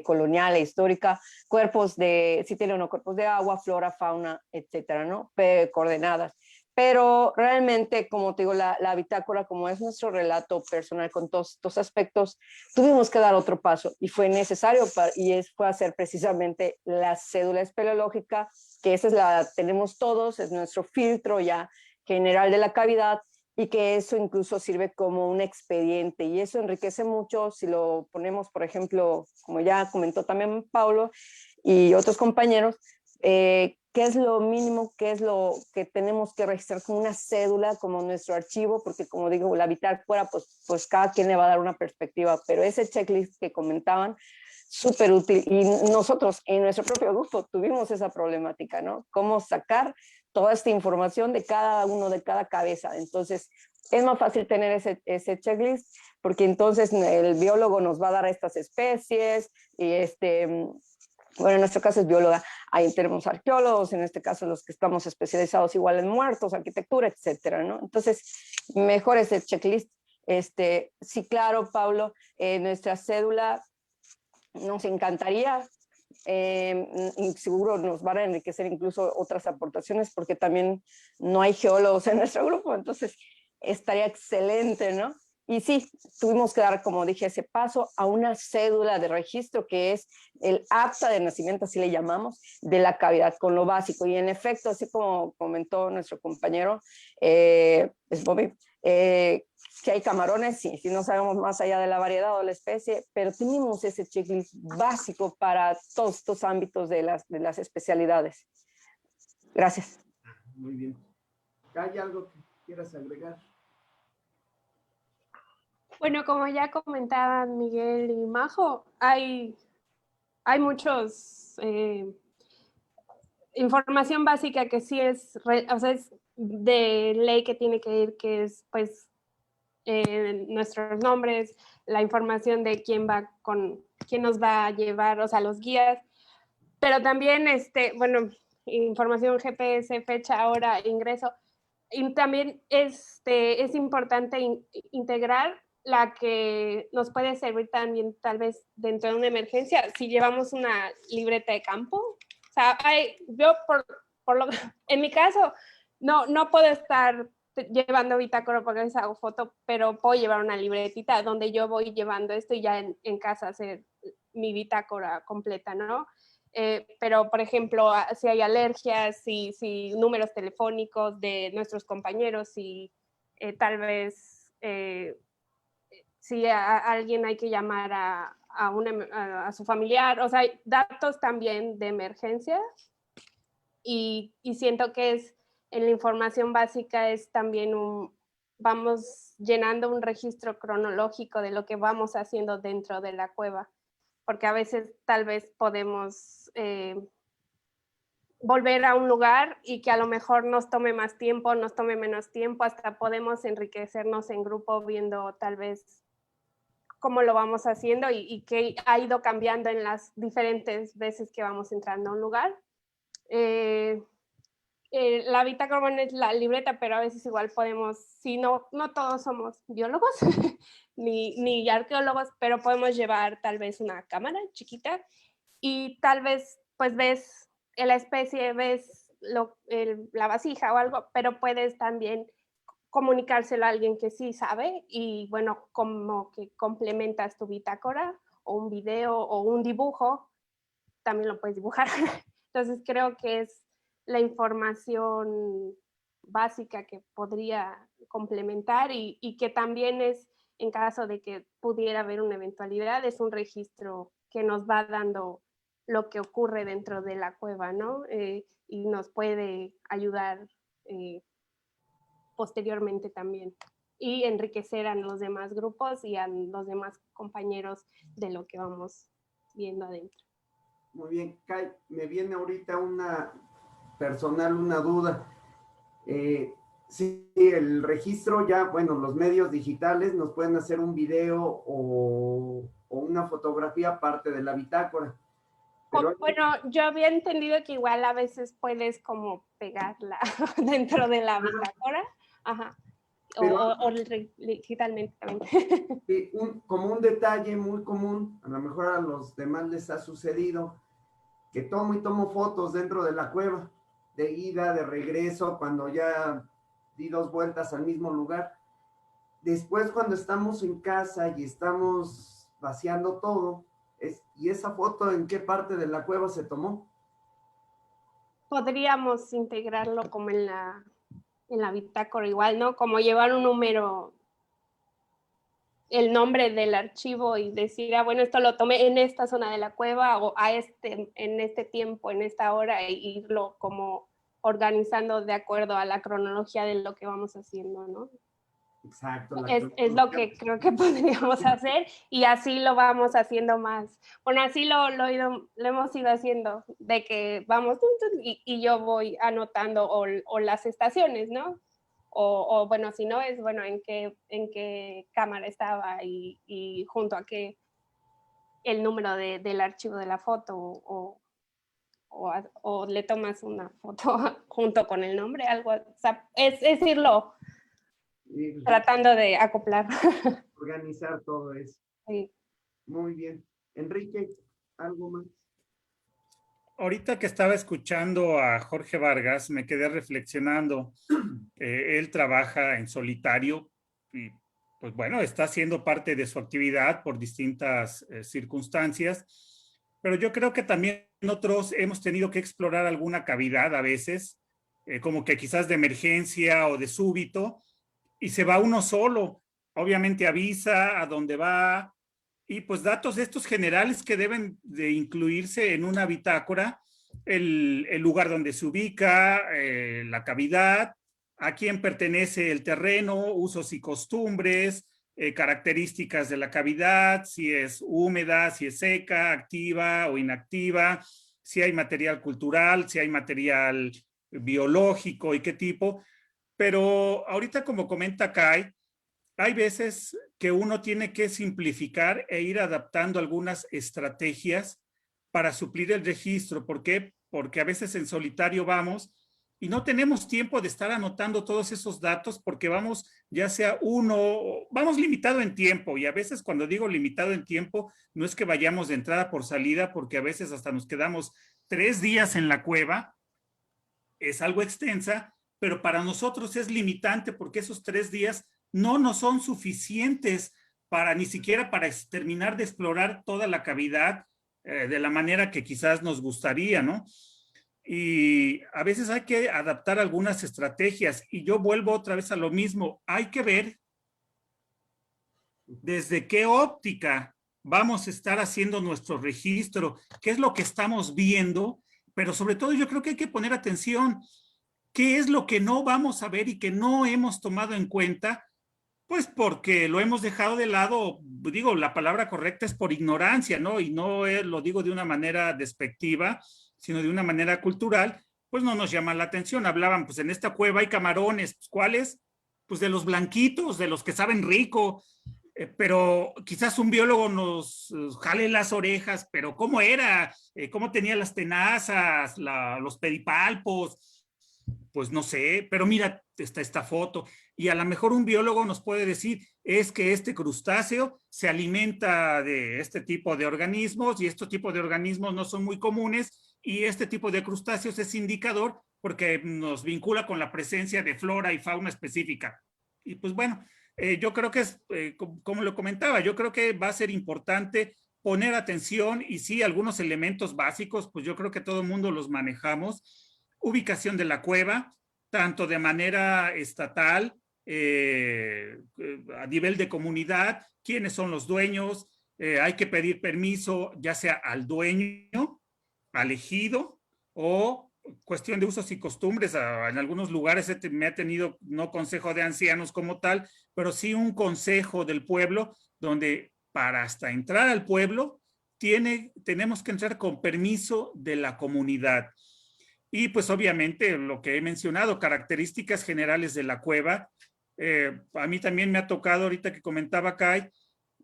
S10: colonial e histórica, cuerpos sí tienen unos cuerpos de agua, flora, fauna, etcétera, ¿no? Coordenadas. Pero realmente, como te digo, la bitácora, como es nuestro relato personal con todos estos aspectos, tuvimos que dar otro paso y fue necesario fue hacer precisamente la cédula espeleológica, que esa tenemos todos, es nuestro filtro ya general de la cavidad y que eso incluso sirve como un expediente y eso enriquece mucho si lo ponemos, por ejemplo, como ya comentó también Paulo y otros compañeros, qué es lo mínimo, qué es lo que tenemos que registrar como una cédula, como nuestro archivo, porque como digo, la bitácora, pues cada quien le va a dar una perspectiva, pero ese checklist que comentaban, súper útil. Y nosotros en nuestro propio grupo tuvimos esa problemática, ¿no? Cómo sacar toda esta información de cada uno, de cada cabeza. Entonces, es más fácil tener ese checklist, porque entonces el biólogo nos va a dar estas especies, y bueno, en nuestro caso es bióloga, ahí tenemos arqueólogos, en este caso los que estamos especializados igual en muertos, arquitectura, etcétera, ¿no? Entonces, mejor ese checklist. Sí, claro, Pablo, nuestra cédula nos encantaría, y seguro nos van a enriquecer incluso otras aportaciones, porque también no hay geólogos en nuestro grupo, entonces estaría excelente, ¿no? Y sí, tuvimos que dar, como dije, ese paso a una cédula de registro que es el acta de nacimiento, así le llamamos, de la cavidad, con lo básico. Y en efecto, así como comentó nuestro compañero, es Bobby, que hay camarones, sí, no sabemos más allá de la variedad o la especie, pero tenemos ese checklist básico para todos estos ámbitos de las especialidades. Gracias.
S1: Muy bien. ¿Hay algo que quieras agregar?
S5: Bueno, como ya comentaban Miguel y Majo, hay muchos información básica que sí es, o sea, es de ley que tiene que ir, que es pues nuestros nombres, la información de quién nos va a llevar, o sea, los guías, pero también, bueno, información GPS, fecha, hora, ingreso, y también es importante integrar la que nos puede servir también tal vez dentro de una emergencia, si llevamos una libreta de campo. O sea, yo en mi caso no puedo estar llevando bitácora porque les hago foto, pero puedo llevar una libretita donde yo voy llevando esto y ya en casa hacer mi bitácora completa, ¿no? Pero, por ejemplo, si hay alergias, si números telefónicos de nuestros compañeros, si tal vez si a alguien hay que llamar a su familiar, o sea, hay datos también de emergencia y siento que en la información básica es también vamos llenando un registro cronológico de lo que vamos haciendo dentro de la cueva, porque a veces tal vez podemos volver a un lugar y que a lo mejor nos tome más tiempo, nos tome menos tiempo, hasta podemos enriquecernos en grupo viendo tal vez cómo lo vamos haciendo y qué ha ido cambiando en las diferentes veces que vamos entrando a un lugar. La bitácora es la libreta, pero a veces igual podemos, si no todos somos biólogos ni arqueólogos, pero podemos llevar tal vez una cámara chiquita y tal vez pues ves la especie, ves la vasija o algo, pero puedes también comunicárselo a alguien que sí sabe y bueno, como que complementas tu bitácora o un video o un dibujo, también lo puedes dibujar. Entonces creo que es la información básica que podría complementar y que también es, en caso de que pudiera haber una eventualidad, es un registro que nos va dando lo que ocurre dentro de la cueva, ¿no? Y nos puede ayudar posteriormente también y enriquecer a los demás grupos y a los demás compañeros de lo que vamos viendo adentro.
S1: Muy bien, Kai, me viene ahorita una duda. Sí, el registro ya, bueno, los medios digitales nos pueden hacer un video o una fotografía aparte de la bitácora. Pero
S5: bueno, yo había entendido que igual a veces puedes como pegarla dentro de la bitácora. Ajá. O digitalmente también.
S1: Sí, como un detalle muy común, a lo mejor a los demás les ha sucedido, que tomo fotos dentro de la cueva, de ida, de regreso, cuando ya di 2 vueltas al mismo lugar. Después, cuando estamos en casa y estamos vaciando todo, ¿y esa foto en qué parte de la cueva se tomó?
S5: Podríamos integrarlo como en la bitácora igual, ¿no? Como llevar un número, el nombre del archivo y decir, bueno, esto lo tomé en esta zona de la cueva o en este tiempo, en esta hora, e irlo como organizando de acuerdo a la cronología de lo que vamos haciendo, ¿no?
S1: Exacto.
S5: Es lo que creo que podríamos hacer y así lo vamos haciendo más. Bueno, así lo hemos ido haciendo, de que vamos y yo voy anotando o las estaciones, ¿no? O bueno, si no es, bueno, en qué cámara estaba y junto a qué el número del archivo de la foto o le tomas una foto junto con el nombre, algo, o sea, es irlo tratando de acoplar.
S1: Organizar todo eso.
S5: Sí.
S1: Muy bien. Enrique, ¿algo más?
S6: Ahorita que estaba escuchando a Jorge Vargas, me quedé reflexionando. Él trabaja en solitario y, pues bueno, está haciendo parte de su actividad por distintas circunstancias, pero yo creo que también nosotros hemos tenido que explorar alguna cavidad a veces, como que quizás de emergencia o de súbito, y se va uno solo. Obviamente avisa a dónde va, y pues datos estos generales que deben de incluirse en una bitácora, el lugar donde se ubica, la cavidad, a quién pertenece el terreno, usos y costumbres, características de la cavidad, si es húmeda, si es seca, activa o inactiva, si hay material cultural, si hay material biológico y qué tipo. Pero ahorita, como comenta Kai, hay veces que uno tiene que simplificar e ir adaptando algunas estrategias para suplir el registro. ¿Por qué? Porque a veces en solitario vamos y no tenemos tiempo de estar anotando todos esos datos porque vamos, ya sea vamos limitado en tiempo, y a veces cuando digo limitado en tiempo, no es que vayamos de entrada por salida, porque a veces hasta nos quedamos 3 días en la cueva, es algo extensa, pero para nosotros es limitante porque esos 3 días no nos son suficientes ni siquiera para terminar de explorar toda la cavidad de la manera que quizás nos gustaría, ¿no? Y a veces hay que adaptar algunas estrategias, y yo vuelvo otra vez a lo mismo. Hay que ver desde qué óptica vamos a estar haciendo nuestro registro, qué es lo que estamos viendo, pero sobre todo yo creo que hay que poner atención, qué es lo que no vamos a ver y que no hemos tomado en cuenta, pues porque lo hemos dejado de lado. Digo, la palabra correcta es por ignorancia, ¿no? Y no lo digo de una manera despectiva, sino de una manera cultural, pues no nos llama la atención. Hablaban, pues en esta cueva hay camarones, ¿cuáles? Pues de los blanquitos, de los que saben rico, pero quizás un biólogo nos jale las orejas, pero ¿cómo era? ¿Cómo tenía las tenazas, los pedipalpos? Pues no sé, pero mira, está esta foto, y a lo mejor un biólogo nos puede decir, es que este crustáceo se alimenta de este tipo de organismos, y estos tipos de organismos no son muy comunes, y este tipo de crustáceos es indicador porque nos vincula con la presencia de flora y fauna específica. Y pues bueno, yo creo que es, como lo comentaba, yo creo que va a ser importante poner atención, y sí, algunos elementos básicos, pues yo creo que todo el mundo los manejamos. Ubicación de la cueva, tanto de manera estatal, a nivel de comunidad, quiénes son los dueños, hay que pedir permiso ya sea al dueño, al ejido, o cuestión de usos y costumbres. En algunos lugares me ha tenido no consejo de ancianos como tal, pero sí un consejo del pueblo, donde para hasta entrar al pueblo tenemos que entrar con permiso de la comunidad. Y pues obviamente lo que he mencionado, características generales de la cueva. A mí también me ha tocado, ahorita que comentaba Kai,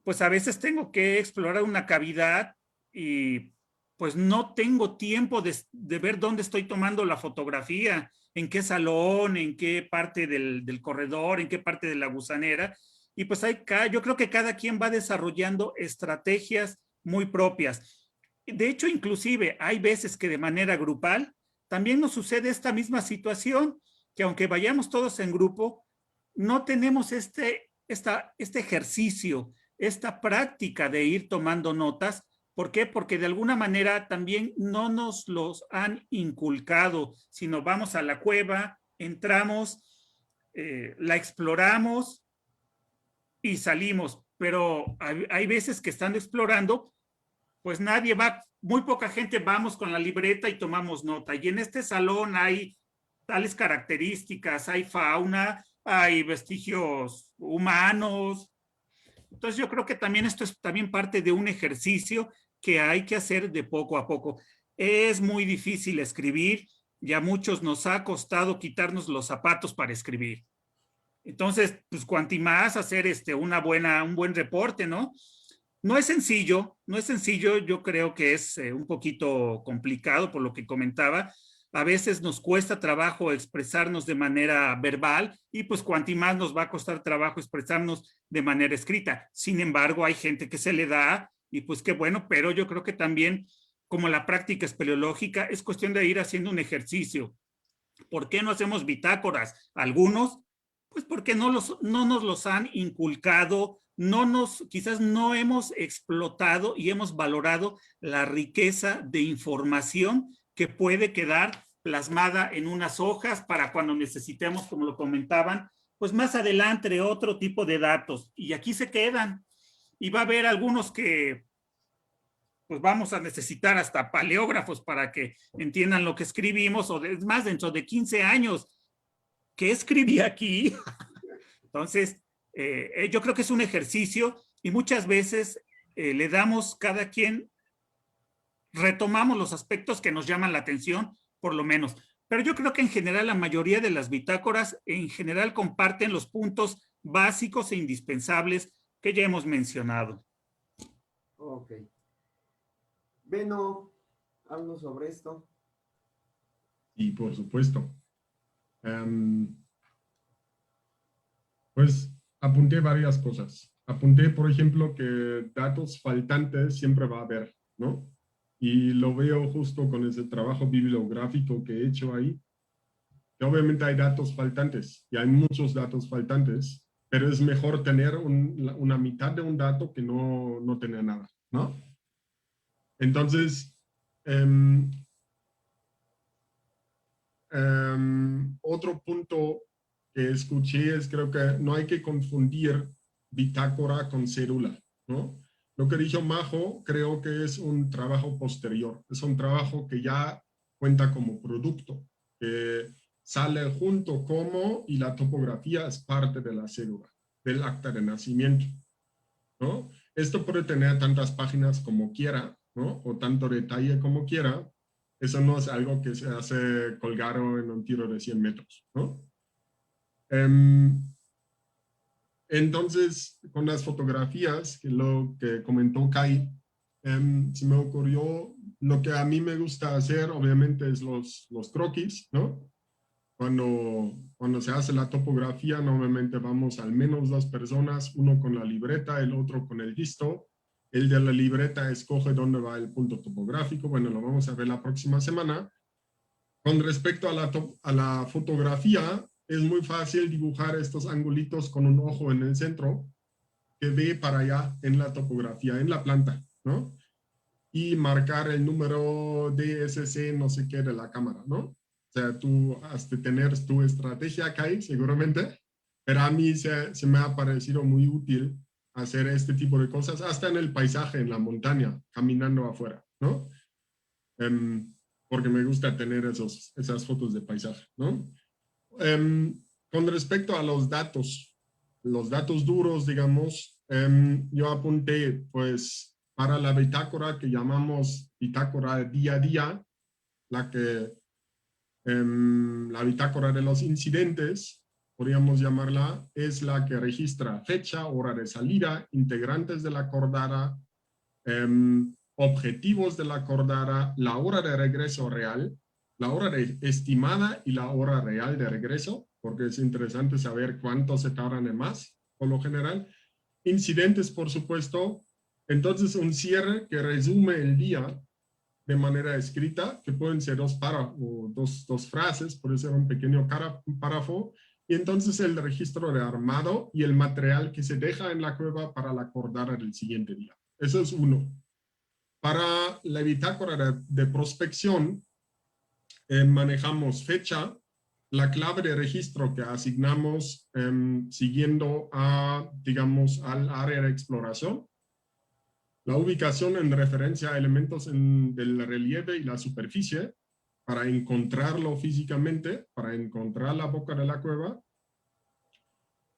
S6: pues a veces tengo que explorar una cavidad y pues no tengo tiempo de ver dónde estoy tomando la fotografía, en qué salón, en qué parte del corredor, en qué parte de la gusanera. Y pues yo creo que cada quien va desarrollando estrategias muy propias. De hecho, inclusive hay veces que de manera grupal también nos sucede esta misma situación, que aunque vayamos todos en grupo, no tenemos este ejercicio, esta práctica de ir tomando notas. ¿Por qué? Porque de alguna manera también no nos los han inculcado, sino vamos a la cueva, entramos, la exploramos y salimos. Pero hay veces que estando explorando, pues nadie va, muy poca gente vamos con la libreta y tomamos nota. Y en este salón hay tales características, hay fauna, hay vestigios humanos. Entonces yo creo que también esto es también parte de un ejercicio que hay que hacer de poco a poco. Es muy difícil escribir y a muchos nos ha costado quitarnos los zapatos para escribir. Entonces, pues cuanto más hacer un buen reporte, ¿no? No es sencillo, yo creo que es un poquito complicado por lo que comentaba. A veces nos cuesta trabajo expresarnos de manera verbal y pues cuanto más nos va a costar trabajo expresarnos de manera escrita. Sin embargo, hay gente que se le da y pues qué bueno, pero yo creo que también como la práctica espeleológica es cuestión de ir haciendo un ejercicio. ¿Por qué no hacemos bitácoras? Algunos, pues porque no nos los han inculcado, quizás no hemos explotado y hemos valorado la riqueza de información que puede quedar plasmada en unas hojas para cuando necesitemos, como lo comentaban, pues más adelante otro tipo de datos. Y aquí se quedan. Y va a haber algunos que pues vamos a necesitar hasta paleógrafos para que entiendan lo que escribimos, o es más, dentro de 15 años, ¿qué escribí aquí? Entonces, yo creo que es un ejercicio y muchas veces le damos cada quien, retomamos los aspectos que nos llaman la atención, por lo menos. Pero yo creo que en general la mayoría de las bitácoras en general comparten los puntos básicos e indispensables que ya hemos mencionado.
S1: Ok. Beno, ¿algo sobre esto?
S7: Sí, por supuesto. Pues apunté varias cosas. Apunté, por ejemplo, que datos faltantes siempre va a haber, ¿no? Y lo veo justo con ese trabajo bibliográfico que he hecho ahí, que obviamente hay datos faltantes, y hay muchos datos faltantes, pero es mejor tener una mitad de un dato que no tener nada, ¿no? Entonces, otro punto que escuché es, creo que no hay que confundir bitácora con cédula, ¿no? Lo que dijo Majo, creo que es un trabajo posterior, es un trabajo que ya cuenta como producto, que sale junto como, y la topografía es parte de la cédula, del acta de nacimiento, ¿no? Esto puede tener tantas páginas como quiera, ¿no? O tanto detalle como quiera. Eso no es algo que se hace colgar en un tiro de 100 metros, ¿no? Entonces, con las fotografías, que lo que comentó Kai, se me ocurrió, lo que a mí me gusta hacer, obviamente, es los croquis, ¿no? Cuando se hace la topografía, normalmente vamos al menos 2 personas, uno con la libreta, el otro con el listo. El de la libreta escoge dónde va el punto topográfico. Bueno, lo vamos a ver la próxima semana. Con respecto a la fotografía, es muy fácil dibujar estos angulitos con un ojo en el centro que ve para allá en la topografía, en la planta, ¿no? Y marcar el número DSC no sé qué de la cámara, ¿no? O sea, tú has de tener tu estrategia, Kai, seguramente, pero a mí se me ha parecido muy útil hacer este tipo de cosas, hasta en el paisaje, en la montaña, caminando afuera, ¿no? Porque me gusta tener esas fotos de paisaje, ¿no? Con respecto a los datos duros, digamos, yo apunté, pues, para la bitácora que llamamos bitácora día a día, la bitácora de los incidentes, podríamos llamarla, es la que registra fecha, hora de salida, integrantes de la cordara, objetivos de la cordara, la hora de regreso real, la hora estimada y la hora real de regreso, porque es interesante saber cuánto se tardan de más, por lo general. Incidentes, por supuesto. Entonces, un cierre que resume el día de manera escrita, que pueden ser dos frases, puede ser un pequeño párrafo, y entonces el registro de armado y el material que se deja en la cueva para la cordara del siguiente día. Eso es uno. Para la bitácora de prospección, manejamos fecha, la clave de registro que asignamos siguiendo digamos, al área de exploración, la ubicación en referencia a elementos del relieve y la superficie para encontrarlo físicamente, para encontrar la boca de la cueva,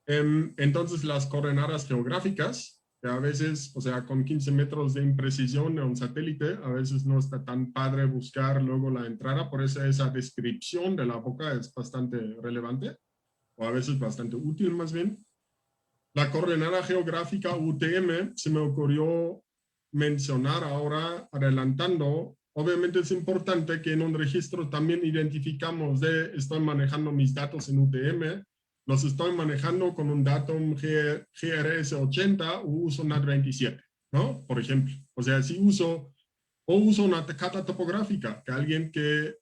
S7: Entonces las coordenadas geográficas, que a veces, o sea, con 15 metros de imprecisión de un satélite, a veces no está tan padre buscar luego la entrada, por eso esa descripción de la boca es bastante relevante, o a veces bastante útil más bien. La coordenada geográfica UTM se me ocurrió mencionar ahora, adelantando. Obviamente es importante que en un registro también identificamos estoy manejando mis datos en UTM, los estoy manejando con un datum GRS80 o uso NAT27, ¿no? Por ejemplo. O sea, si uso una cata topográfica, que alguien que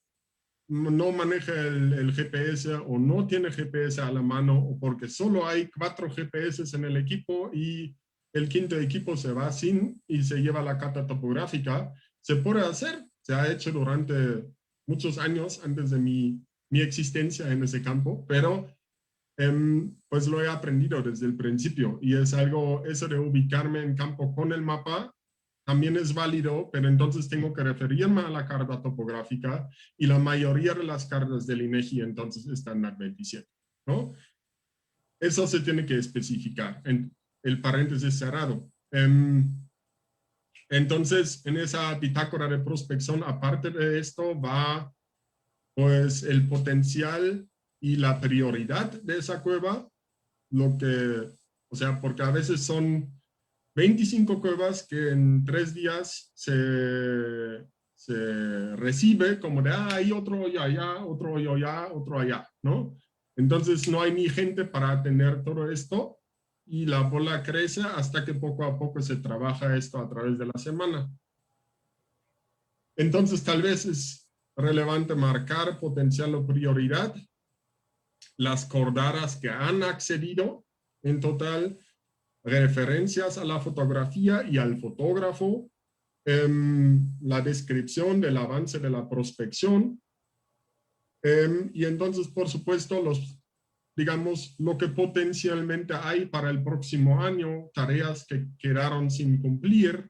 S7: no maneja el GPS o no tiene GPS a la mano, o porque solo hay 4 GPS en el equipo y el quinto equipo se va sin y se lleva la cata topográfica, se puede hacer. Se ha hecho durante muchos años antes de mi existencia en ese campo, pero pues lo he aprendido desde el principio y es algo, eso de ubicarme en campo con el mapa también es válido, pero entonces tengo que referirme a la carta topográfica y la mayoría de las cartas del INEGI entonces están en NAT27, ¿no? Eso se tiene que especificar en el paréntesis cerrado. Entonces, en esa bitácora de prospección, aparte de esto, va pues el potencial y la prioridad de esa cueva, lo que, o sea, porque a veces son 25 cuevas que en 3 días se recibe como de, hay otro hoyo allá, otro hoyo allá, otro allá, ¿no? Entonces no hay ni gente para atender todo esto y la bola crece hasta que poco a poco se trabaja esto a través de la semana. Entonces tal vez es relevante marcar potencial o prioridad, las cordadas que han accedido en total, referencias a la fotografía y al fotógrafo, la descripción del avance de la prospección, y entonces, por supuesto, digamos, lo que potencialmente hay para el próximo año, tareas que quedaron sin cumplir,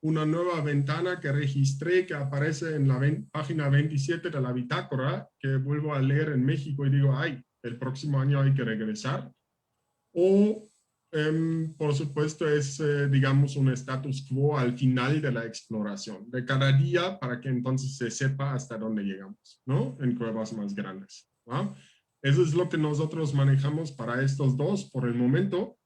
S7: una nueva ventana que registré que aparece en la página 27 de la bitácora, que vuelvo a leer en México y digo, ay, el próximo año hay que regresar. O por supuesto es, digamos, un status quo al final de la exploración de cada día para que entonces se sepa hasta dónde llegamos, ¿no? En cuevas más grandes, ¿no? Eso es lo que nosotros manejamos para estos dos por el momento.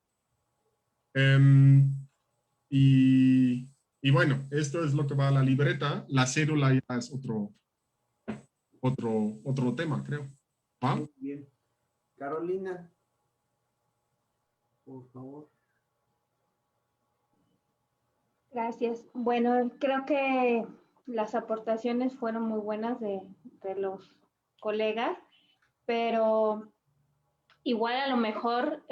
S7: Y bueno, esto es lo que va a la libreta. La cédula ya es otro tema, creo. ¿Va?
S1: Muy bien. Carolina, por favor.
S8: Gracias. Bueno, creo que las aportaciones fueron muy buenas de los colegas, pero igual a lo mejor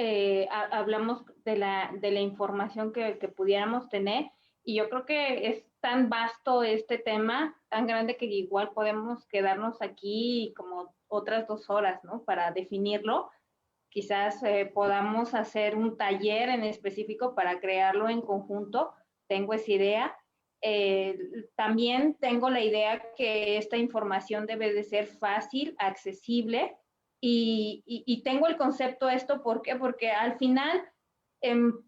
S8: hablamos de la información que pudiéramos tener, y yo creo que es tan vasto este tema, tan grande, que igual podemos quedarnos aquí como otras 2 horas, ¿no? Para definirlo. Quizás podamos hacer un taller en específico para crearlo en conjunto. Tengo esa idea. También tengo la idea que esta información debe de ser fácil, accesible, y tengo el concepto esto, ¿por qué? Porque al final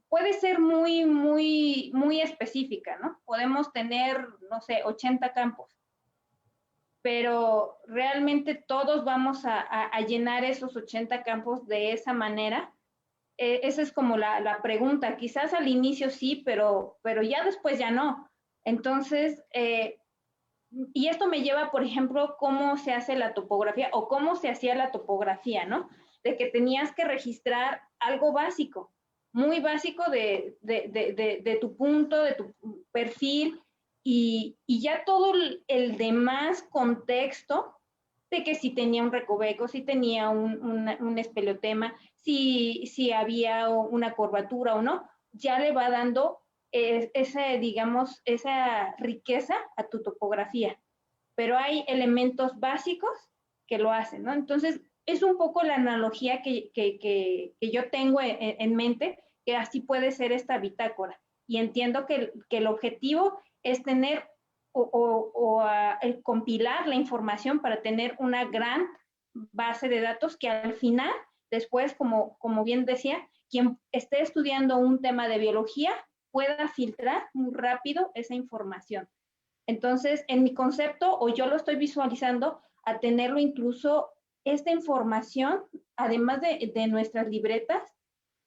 S8: puede ser muy, muy, muy específica, ¿no? Podemos tener, no sé, 80 campos, pero realmente todos vamos a llenar esos 80 campos de esa manera. Esa es como la pregunta. Quizás al inicio sí, pero ya después ya no. Entonces, y esto me lleva, por ejemplo, cómo se hace la topografía o cómo se hacía la topografía, ¿no? De que tenías que registrar algo básico, muy básico de tu punto, de tu perfil, y ya todo el demás contexto de que si tenía un recoveco, si tenía un espeleotema, si había una curvatura o no, ya le va dando digamos, esa riqueza a tu topografía. Pero hay elementos básicos que lo hacen, ¿no? Entonces, es un poco la analogía que yo tengo en mente, que así puede ser esta bitácora. Y entiendo que el objetivo es tener compilar la información para tener una gran base de datos que al final después, como bien decía, quien esté estudiando un tema de biología pueda filtrar muy rápido esa información. Entonces, en mi concepto, o yo lo estoy visualizando, a tenerlo incluso esta información, además de nuestras libretas,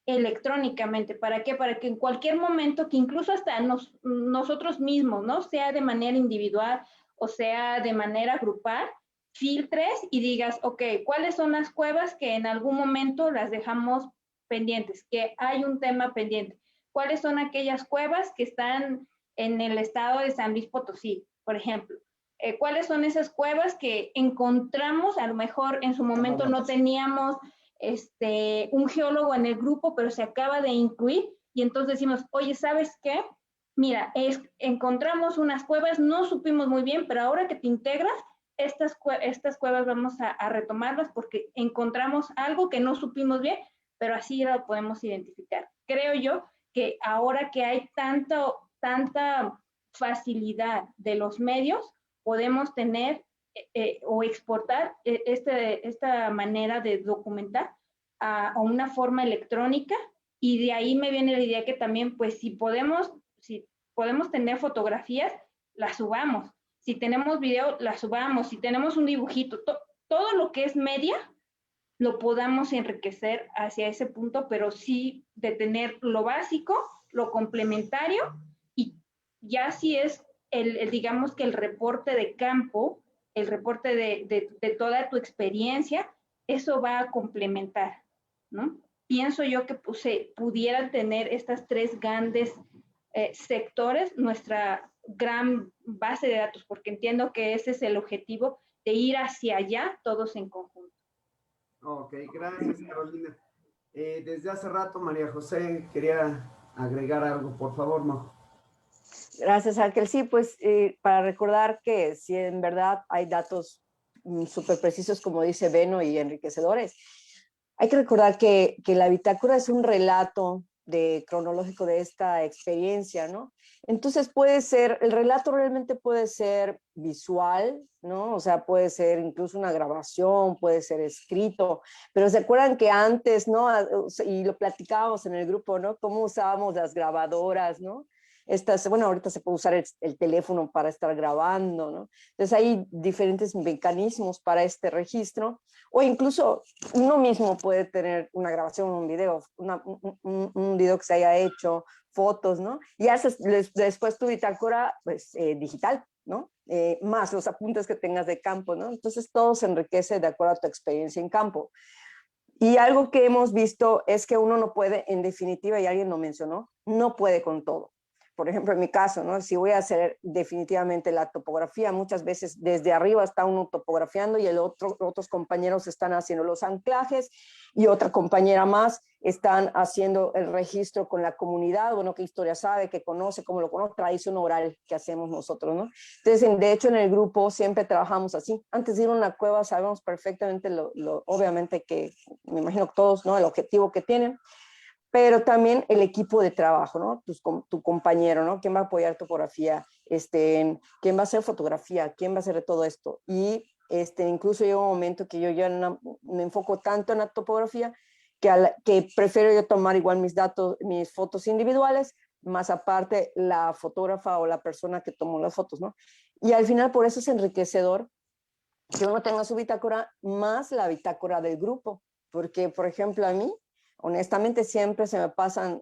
S8: electrónicamente. ¿Para qué? Para que en cualquier momento, que incluso hasta nosotros mismos, ¿no? Sea de manera individual o sea de manera grupal, filtres y digas, ok, ¿cuáles son las cuevas que en algún momento las dejamos pendientes? Que hay un tema pendiente. ¿Cuáles son aquellas cuevas que están en el estado de San Luis Potosí, por ejemplo? ¿Cuáles son esas cuevas que encontramos? A lo mejor en su momento no teníamos un geólogo en el grupo, pero se acaba de incluir, y entonces decimos, oye, ¿sabes qué? Mira, encontramos unas cuevas, no supimos muy bien, pero ahora que te integras, estas cuevas vamos a retomarlas porque encontramos algo que no supimos bien, pero así lo podemos identificar. Creo yo que ahora que hay tanta facilidad de los medios, podemos tener o exportar esta manera de documentar a una forma electrónica, y de ahí me viene la idea que también, pues si podemos tener fotografías, las subamos. Si tenemos video, las subamos. Si tenemos un dibujito, todo lo que es media, lo podamos enriquecer hacia ese punto, pero sí de tener lo básico, lo complementario, y ya si es digamos que el reporte de campo, el reporte de toda tu experiencia, eso va a complementar, ¿no? Pienso yo que pudieran tener estas tres grandes sectores, nuestra gran base de datos, porque entiendo que ese es el objetivo, de ir hacia allá todos en conjunto.
S1: Ok, gracias, Carolina. Desde hace rato, María José quería agregar algo. Por favor, Majo.
S10: Gracias, Ángel. Sí, pues para recordar que si en verdad hay datos súper precisos, como dice Beno, y enriquecedores, hay que recordar que la bitácora es un relato cronológico de esta experiencia, ¿no? Entonces el relato realmente puede ser visual, ¿no? O sea, puede ser incluso una grabación, puede ser escrito, pero se acuerdan que antes, ¿no? Y lo platicábamos en el grupo, ¿no? Cómo usábamos las grabadoras, ¿no? Bueno, ahorita se puede usar el teléfono para estar grabando, ¿no? Entonces hay diferentes mecanismos para este registro, o incluso uno mismo puede tener una grabación, un video, un video que se haya hecho, fotos, ¿no? Y haces después tu bitácora, pues, digital, ¿no? Más los apuntes que tengas de campo, ¿no? Entonces todo se enriquece de acuerdo a tu experiencia en campo. Y algo que hemos visto es que uno no puede, en definitiva, y alguien lo mencionó, no puede con todo. Por ejemplo, en mi caso, ¿no? Si voy a hacer definitivamente la topografía, muchas veces desde arriba está uno topografiando y otros compañeros están haciendo los anclajes, y otra compañera más están haciendo el registro con la comunidad, bueno, qué historia sabe, qué conoce, cómo lo conoce, tradición oral que hacemos nosotros, ¿no? Entonces, de hecho, en el grupo siempre trabajamos así. Antes de ir a una cueva sabemos perfectamente, obviamente que me imagino que todos, ¿no? El objetivo que tienen, pero también el equipo de trabajo, ¿no? Tu compañero, ¿no? ¿Quién va a apoyar topografía? ¿Quién va a hacer fotografía? ¿Quién va a hacer todo esto? Y incluso llega un momento que yo ya me enfoco tanto en la topografía que prefiero yo tomar igual mis fotos individuales, más aparte la fotógrafa o la persona que tomó las fotos, ¿no? Y al final por eso es enriquecedor que uno tenga su bitácora más la bitácora del grupo, porque, por ejemplo, a mí, honestamente, siempre se me pasan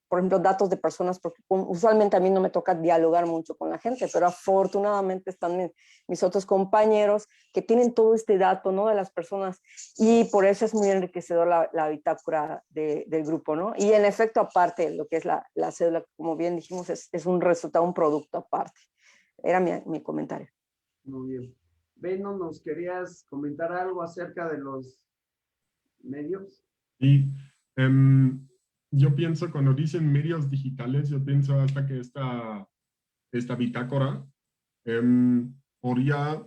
S10: por ejemplo, datos de personas, porque usualmente a mí no me toca dialogar mucho con la gente, pero afortunadamente están mis otros compañeros que tienen todo este dato, ¿no? De las personas, y por eso es muy enriquecedor la bitácora del grupo, ¿no? Y en efecto, aparte, lo que es la cédula, como bien dijimos, es un resultado, un producto aparte. Era mi comentario.
S1: Muy bien. Beno, ¿nos querías comentar algo acerca de los medios?
S7: Sí, yo pienso, cuando dicen medios digitales, yo pienso hasta que esta bitácora podría,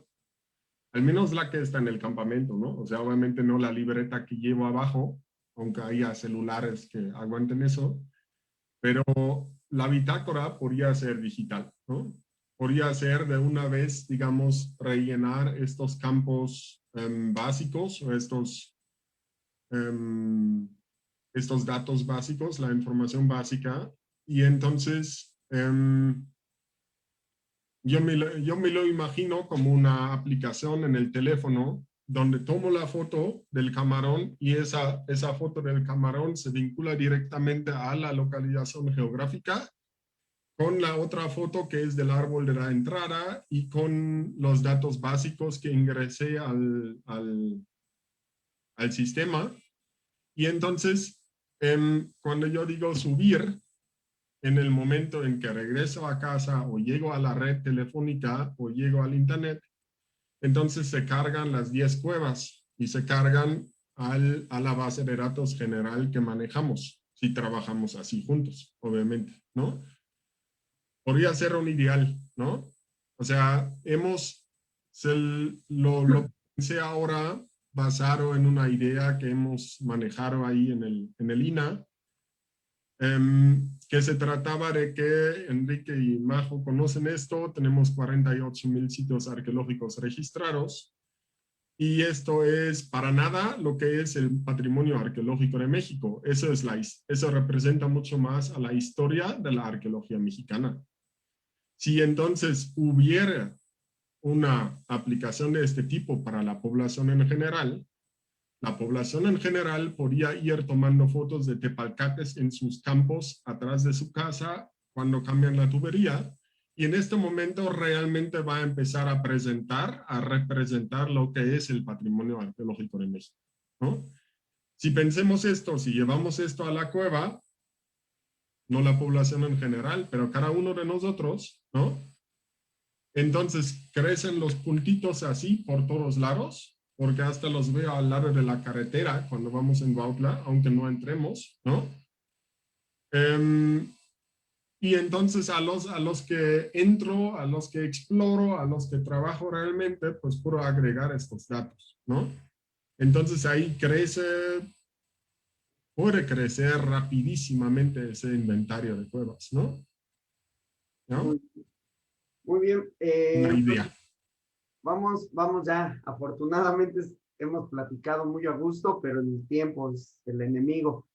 S7: al menos la que está en el campamento, ¿no? O sea, obviamente no la libreta que llevo abajo, aunque haya celulares que aguanten eso, pero la bitácora podría ser digital, ¿no? Podría ser de una vez, digamos, rellenar estos campos básicos o estos estos datos básicos, la información básica, y entonces yo me lo imagino como una aplicación en el teléfono donde tomo la foto del camarón y esa foto del camarón se vincula directamente a la localización geográfica con la otra foto que es del árbol de la entrada y con los datos básicos que ingresé al sistema. Y entonces, cuando yo digo subir, en el momento en que regreso a casa o llego a la red telefónica o llego al internet, entonces se cargan las 10 cuevas y se cargan a la base de datos general que manejamos, si trabajamos así juntos, obviamente, ¿no? Podría ser un ideal, ¿no? O sea, lo pensé ahora basado en una idea que hemos manejado ahí en el INA, que se trataba de que Enrique y Majo conocen esto, tenemos 48,000 sitios arqueológicos registrados y esto es para nada lo que es el patrimonio arqueológico de México. Eso representa mucho más a la historia de la arqueología mexicana. Si entonces hubiera una aplicación de este tipo para la población en general, la población en general podría ir tomando fotos de tepalcates en sus campos atrás de su casa cuando cambian la tubería y en este momento realmente va a empezar a representar lo que es el patrimonio arqueológico de México, ¿no? Si pensemos esto, si llevamos esto a la cueva, no la población en general, pero cada uno de nosotros, ¿no? Entonces crecen los puntitos así por todos lados, porque hasta los veo al lado de la carretera cuando vamos en Huautla, aunque no entremos, ¿no? Y entonces a los que entro, a los que exploro, a los que trabajo realmente, pues puedo agregar estos datos, ¿no? Entonces ahí puede crecer rapidísimamente ese inventario de cuevas, ¿no? ¿No?
S1: Muy bien.
S7: Una idea.
S1: Vamos ya. Afortunadamente hemos platicado muy a gusto, pero el tiempo es el enemigo.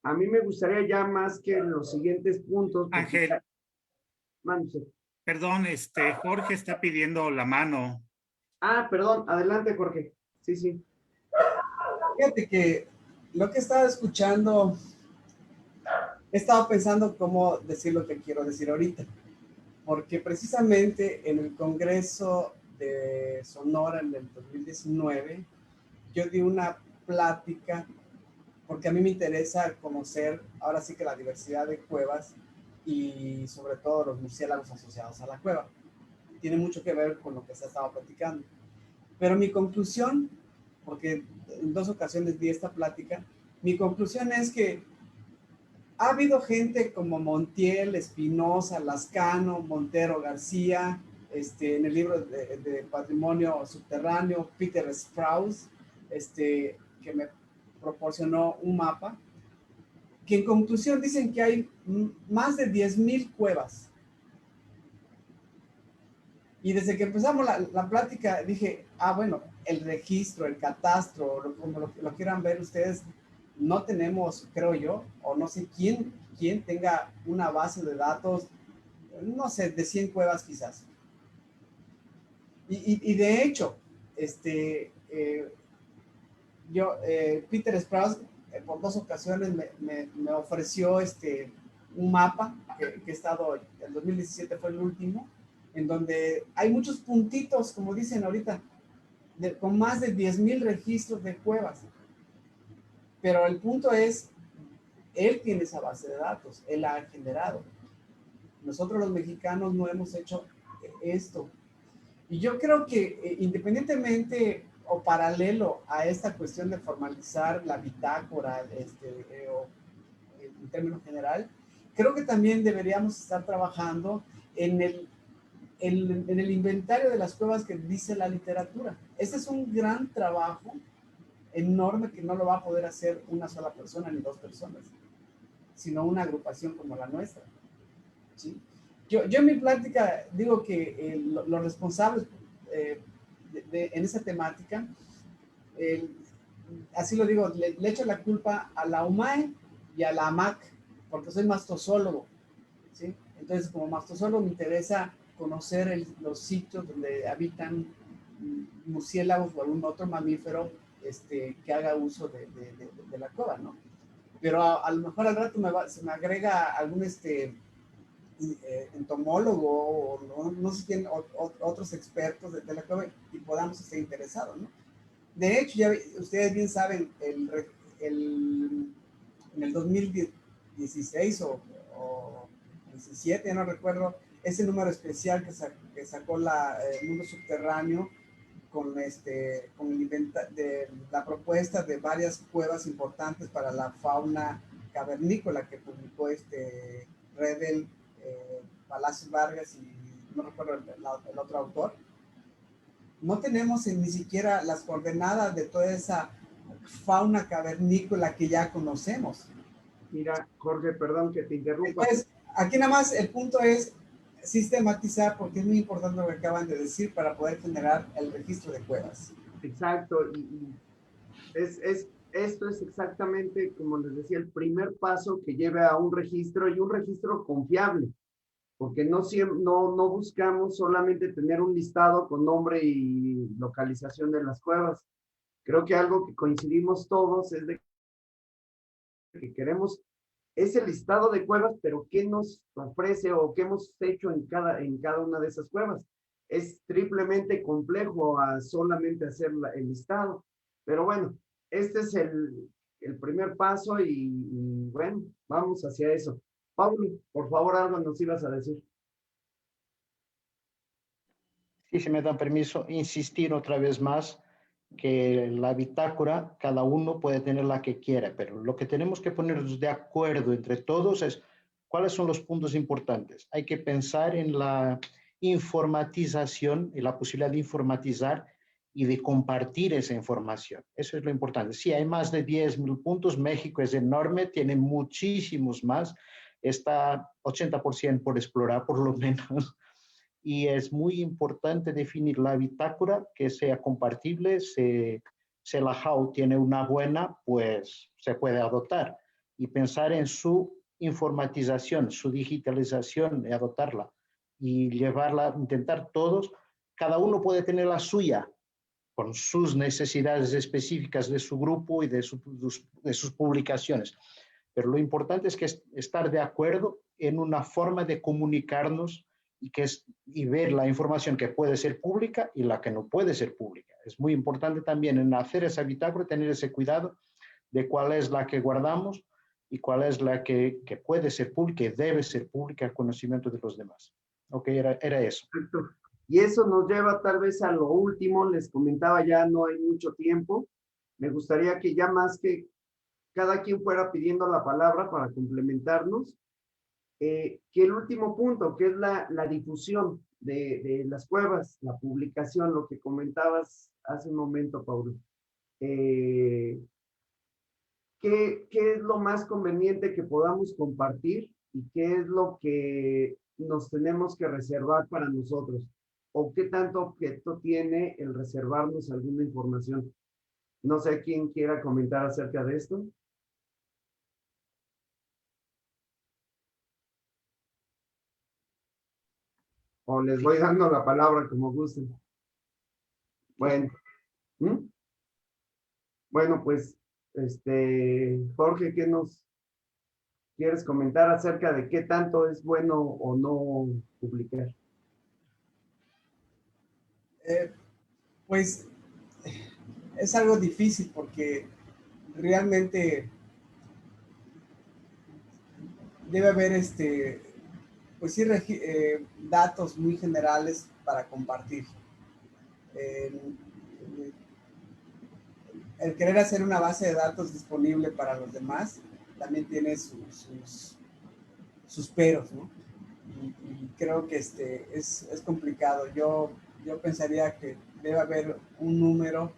S1: A mí me gustaría ya más que en los siguientes puntos.
S6: Ángel,
S1: Mándese.
S6: perdón, Jorge está pidiendo la mano.
S1: Perdón, adelante, Jorge. Sí.
S2: Fíjate que lo que estaba escuchando, he estado pensando cómo decir lo que quiero decir ahorita. Porque precisamente en el Congreso de Sonora en el 2019, yo di una plática, porque a mí me interesa conocer ahora sí que la diversidad de cuevas y sobre todo los murciélagos asociados a la cueva. Tiene mucho que ver con lo que se ha estado platicando. Pero mi conclusión, porque en 2 ocasiones di esta plática, mi conclusión es que ha habido gente como Montiel, Espinosa, Lascano, Montero García, en el libro de Patrimonio Subterráneo, Peter Strauss, que me proporcionó un mapa, que en conclusión dicen que hay más de 10,000 cuevas. Y desde que empezamos la plática dije, bueno, el registro, el catastro, como lo quieran ver ustedes, no tenemos, creo yo, o no sé quién tenga una base de datos, no sé, de 100 cuevas quizás. Y de hecho, Peter Strauss por 2 ocasiones me ofreció un mapa que he estado, el 2017 fue el último, en donde hay muchos puntitos, como dicen ahorita, con más de 10,000 registros de cuevas. Pero el punto es, él tiene esa base de datos, él la ha generado. Nosotros los mexicanos no hemos hecho esto. Y yo creo que independientemente o paralelo a esta cuestión de formalizar la bitácora, o en términos general, creo que también deberíamos estar trabajando en el inventario de las cuevas que dice la literatura. Este es un gran trabajo enorme que no lo va a poder hacer una sola persona ni 2 personas, sino una agrupación como la nuestra, ¿sí? Yo en mi plática digo que los responsables en esa temática así lo digo, le echo la culpa a la UMAE y a la AMAC, porque soy mastozólogo, ¿sí? Entonces, como mastozólogo me interesa conocer los sitios donde habitan murciélagos o algún otro mamífero que haga uso de la cueva, ¿no? Pero a lo mejor al rato se me agrega algún entomólogo o no sé quién, otros expertos de la cueva y podamos estar interesados, ¿no? De hecho, ya ustedes bien saben, en el 2016 o 17, ya no recuerdo, ese número especial que sacó el Mundo Subterráneo con la propuesta de varias cuevas importantes para la fauna cavernícola que publicó Redel, Palacios Vargas y no recuerdo el otro autor. No tenemos ni siquiera las coordenadas de toda esa fauna cavernícola que ya conocemos.
S1: Mira, Jorge, perdón que te interrumpa.
S2: Entonces, aquí nada más el punto es sistematizar, porque es muy importante lo que acaban de decir para poder generar el registro de cuevas.
S1: Exacto, y esto es exactamente, como les decía, el primer paso que lleve a un registro y un registro confiable, porque no buscamos solamente tener un listado con nombre y localización de las cuevas. Creo que algo que coincidimos todos es de que queremos ese listado de cuevas, pero ¿qué nos ofrece o qué hemos hecho en cada una de esas cuevas? Es triplemente complejo a solamente hacer el listado. Pero bueno, este es el primer paso y bueno, vamos hacia eso. Pablo, por favor, algo nos ibas a decir.
S3: Sí, si me dan permiso, insistir otra vez más que la bitácora, cada uno puede tener la que quiera, pero lo que tenemos que ponernos de acuerdo entre todos es cuáles son los puntos importantes. Hay que pensar en la informatización y la posibilidad de informatizar y de compartir esa información. Eso es lo importante. Sí, hay más de 10,000 puntos. México es enorme, tiene muchísimos más. Está 80% por explorar, por lo menos. Y es muy importante definir la bitácora que sea compartible. Si la HAU tiene una buena, pues se puede adoptar. Y pensar en su informatización, su digitalización y adoptarla. Y llevarla, intentar todos, cada uno puede tener la suya, con sus necesidades específicas de su grupo y de sus publicaciones. Pero lo importante es que estar de acuerdo en una forma de comunicarnos y ver la información que puede ser pública y la que no puede ser pública. Es muy importante también en hacer esa bitácora tener ese cuidado de cuál es la que guardamos y cuál es la que puede ser pública y debe ser pública al conocimiento de los demás. Ok, era eso.
S1: Perfecto. Y eso nos lleva tal vez a lo último, les comentaba, ya no hay mucho tiempo. Me gustaría que ya más que cada quien fuera pidiendo la palabra para complementarnos, que el último punto, que es la difusión de las cuevas, la publicación, lo que comentabas hace un momento, Paulo. ¿Qué es lo más conveniente que podamos compartir y qué es lo que nos tenemos que reservar para nosotros? ¿O qué tanto objeto tiene el reservarnos alguna información? No sé quién quiera comentar acerca de esto. O les voy dando la palabra como gusten. Bueno. Bueno, pues, Jorge, ¿qué nos quieres comentar acerca de qué tanto es bueno o no publicar?
S2: Pues es algo difícil porque realmente debe haber pues sí, datos muy generales para compartir. El querer hacer una base de datos disponible para los demás también tiene sus peros, ¿no? Y creo que es complicado. Yo pensaría que debe haber un número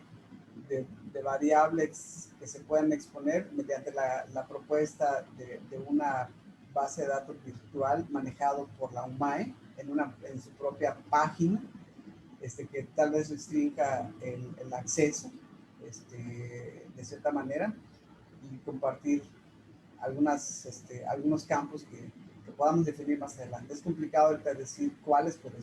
S2: de variables que se puedan exponer mediante la propuesta de una base de datos virtual manejado por la UMAE en su propia página, que tal vez restrinja el acceso. de cierta manera y compartir algunos campos que podamos definir más adelante. Es complicado ahorita decir cuáles, pero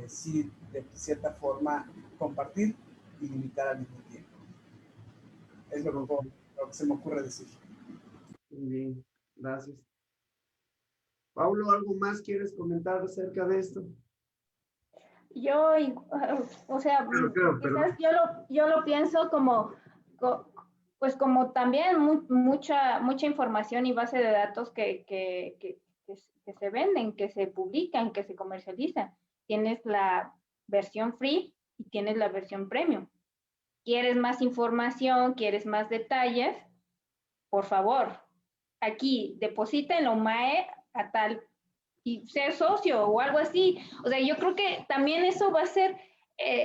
S2: sí, de cierta forma, compartir y limitar al mismo tiempo. Es lo que se me ocurre decir.
S1: Muy bien, gracias. Paulo, ¿algo más quieres comentar acerca de esto?
S8: Yo, o sea, quizás yo lo pienso como, pues como también mucha información y base de datos que se venden, que se publican, que se comercializan. Tienes la versión free y tienes la versión premium. ¿Quieres más información? ¿Quieres más detalles? Por favor, aquí deposita en la UMAE a tal y ser socio o algo así. O sea, yo creo que también eso va a ser,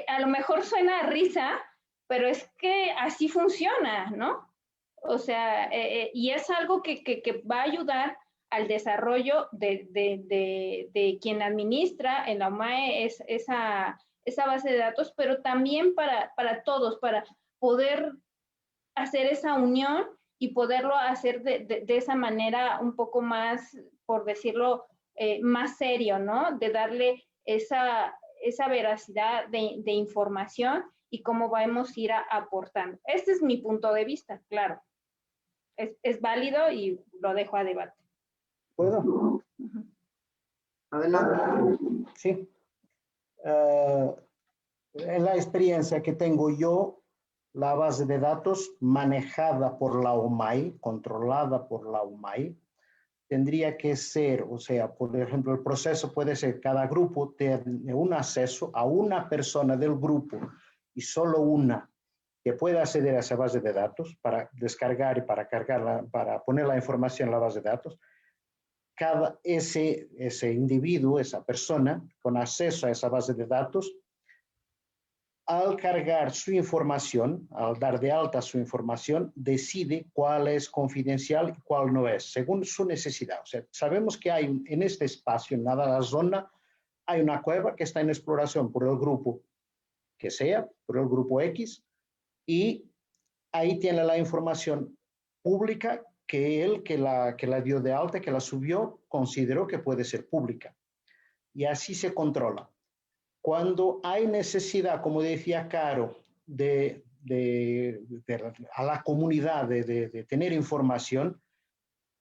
S8: a lo mejor suena a risa, pero es que así funciona, ¿no? O sea, y es algo que va a ayudar al desarrollo de quien administra en la UMAE esa base de datos, pero también para todos, para poder hacer esa unión y poderlo hacer de esa manera un poco más, por decirlo, más serio, ¿no? De darle esa veracidad de información y cómo vamos a ir aportando. Este es mi punto de vista, claro. Es válido y lo dejo a debate.
S3: ¿Puedo?
S1: Adelante.
S3: Sí. En la experiencia que tengo yo, la base de datos manejada por la UMAI, controlada por la UMAI, tendría que ser, o sea, por ejemplo, el proceso puede ser cada grupo tiene un acceso a una persona del grupo y solo una que pueda acceder a esa base de datos para descargar y para cargarla, para poner la información en la base de datos. Ese individuo, esa persona con acceso a esa base de datos, al cargar su información, al dar de alta su información, decide cuál es confidencial y cuál no es, según su necesidad. O sea, sabemos que hay en este espacio, en la zona, hay una cueva que está en exploración por el grupo que sea, por el grupo X, y ahí tiene la información pública que él que la dio de alta, que la subió, consideró que puede ser pública. Y así se controla. Cuando hay necesidad, como decía Caro, a la comunidad de tener información,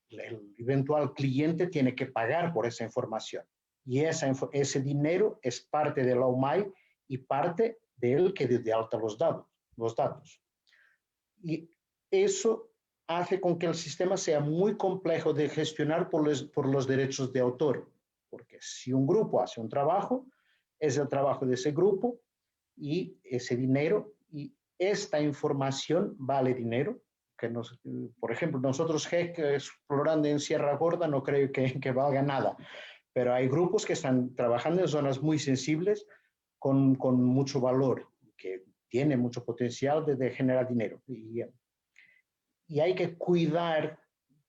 S3: el eventual cliente tiene que pagar por esa información. Y ese dinero es parte de la UMAI y parte de él que dio de alta los datos. Y eso hace con que el sistema sea muy complejo de gestionar por los derechos de autor. Porque si un grupo hace un trabajo, es el trabajo de ese grupo y ese dinero y esta información vale dinero. Por ejemplo, nosotros explorando en Sierra Gorda no creo que valga nada, pero hay grupos que están trabajando en zonas muy sensibles con mucho valor, que tienen mucho potencial de generar dinero. Y hay que cuidar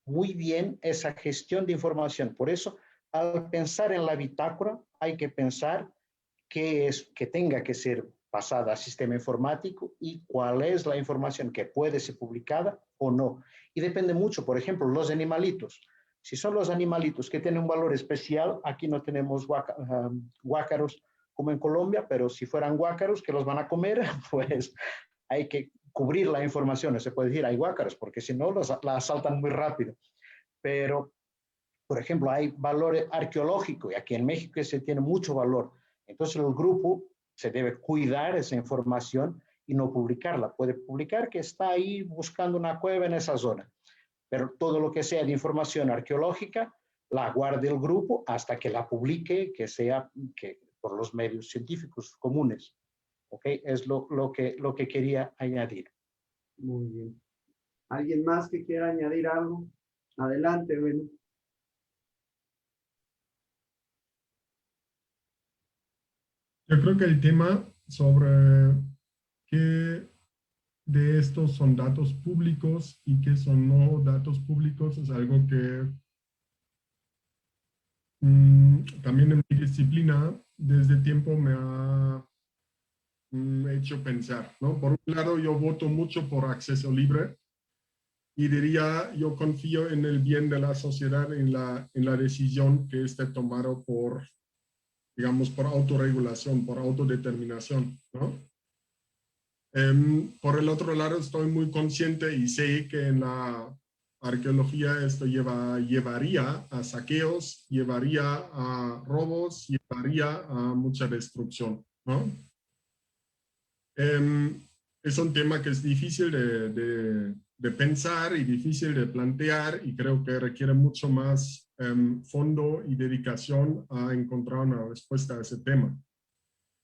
S3: muy bien esa gestión de información. Por eso, al pensar en la bitácora, hay que pensar que tenga que ser pasada al sistema informático y cuál es la información que puede ser publicada o no. Y depende mucho, por ejemplo, los animalitos. Si son los animalitos que tienen un valor especial, aquí no tenemos guácaros como en Colombia, pero si fueran guácaros que los van a comer, pues hay que cubrir la información. No se puede decir hay guácaros, porque si no la asaltan muy rápido. Pero, por ejemplo, hay valor arqueológico y aquí en México se tiene mucho valor. Entonces el grupo se debe cuidar esa información y no publicarla. Puede publicar que está ahí buscando una cueva en esa zona, pero todo lo que sea de información arqueológica la guarde el grupo hasta que la publique, que por los medios científicos comunes. ¿Ok? Es lo que quería añadir.
S1: Muy bien. ¿Alguien más que quiera añadir algo? Adelante, Beno.
S7: Yo creo que el tema sobre qué de estos son datos públicos y qué son no datos públicos es algo que también en mi disciplina desde tiempo me ha hecho pensar, ¿no? Por un lado, yo voto mucho por acceso libre y diría, yo confío en el bien de la sociedad, en la decisión que esté tomada por, digamos, por autorregulación, por autodeterminación, ¿no? Por el otro lado, estoy muy consciente y sé que en la arqueología esto llevaría a saqueos, llevaría a robos, llevaría a mucha destrucción, ¿no? Es un tema que es difícil de pensar y difícil de plantear y creo que requiere mucho más fondo y dedicación a encontrar una respuesta a ese tema.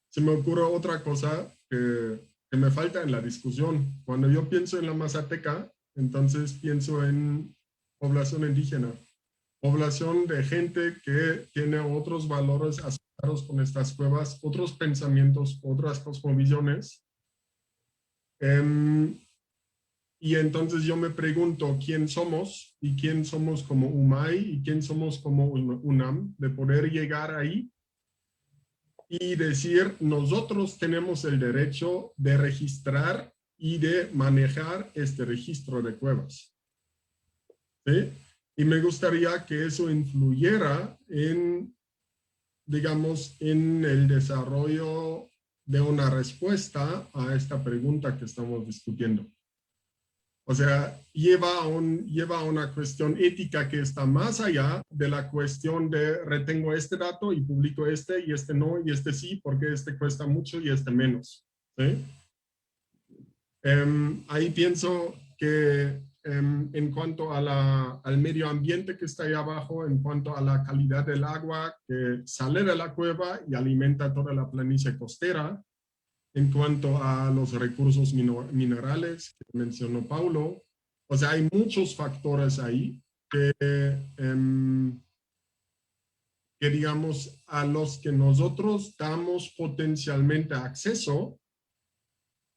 S7: Se me ocurre otra cosa que me falta en la discusión. Cuando yo pienso en la Mazateca, entonces pienso en población indígena, población de gente que tiene otros valores asociados con estas cuevas, otros pensamientos, otras cosmovisiones. Y entonces yo me pregunto quién somos y quién somos como UMAI y quién somos como UNAM, de poder llegar ahí y decir, nosotros tenemos el derecho de registrar y de manejar este registro de cuevas. ¿Sí? Y me gustaría que eso influyera en, digamos, en el desarrollo de una respuesta a esta pregunta que estamos discutiendo. O sea, lleva a una cuestión ética que está más allá de la cuestión de retengo este dato y publico este y este no y este sí porque este cuesta mucho y este menos. ¿Sí? Ahí pienso que en cuanto a al medio ambiente que está ahí abajo, en cuanto a la calidad del agua que sale de la cueva y alimenta toda la planicie costera, en cuanto a los recursos minerales que mencionó Paulo. O sea, hay muchos factores ahí que digamos, a los que nosotros damos potencialmente acceso,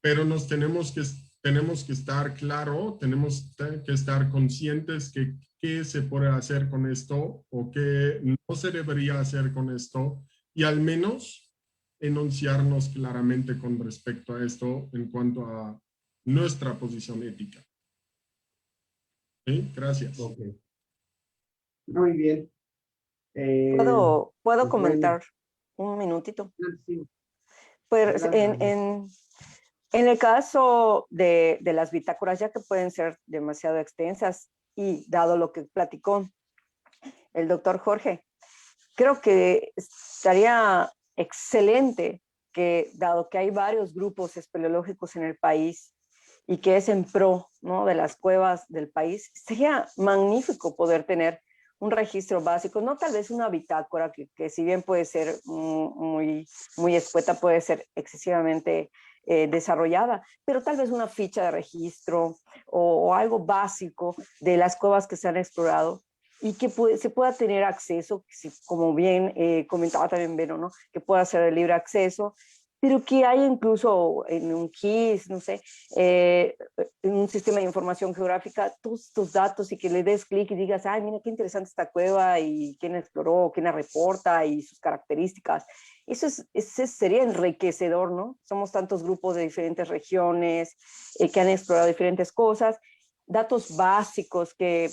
S7: pero nos tenemos que estar claro, tenemos que estar conscientes que qué se puede hacer con esto o qué no se debería hacer con esto y al menos enunciarnos claramente con respecto a esto en cuanto a nuestra posición ética. ¿Sí? Gracias.
S1: Okay. Muy bien.
S10: ¿Puedo
S1: pues
S10: comentar
S1: bueno.
S10: un minutito?
S1: Sí.
S10: Pues en el caso de las bitácoras, ya que pueden ser demasiado extensas y dado lo que platicó el doctor Jorge, creo que estaría excelente que, dado que hay varios grupos espeleológicos en el país y que es en pro, ¿no?, de las cuevas del país, sería magnífico poder tener un registro básico, no tal vez una bitácora que si bien puede ser muy escueta, puede ser excesivamente desarrollada, pero tal vez una ficha de registro o algo básico de las cuevas que se han explorado y que se pueda tener acceso, como bien comentaba también Beno, ¿no?, que pueda ser de libre acceso, pero que haya incluso en un KISS, no sé, en un sistema de información geográfica, todos tus datos y que le des clic y digas, ay, mira qué interesante esta cueva y quién exploró, quién la reporta y sus características. Ese sería enriquecedor, ¿no? Somos tantos grupos de diferentes regiones que han explorado diferentes cosas, datos básicos que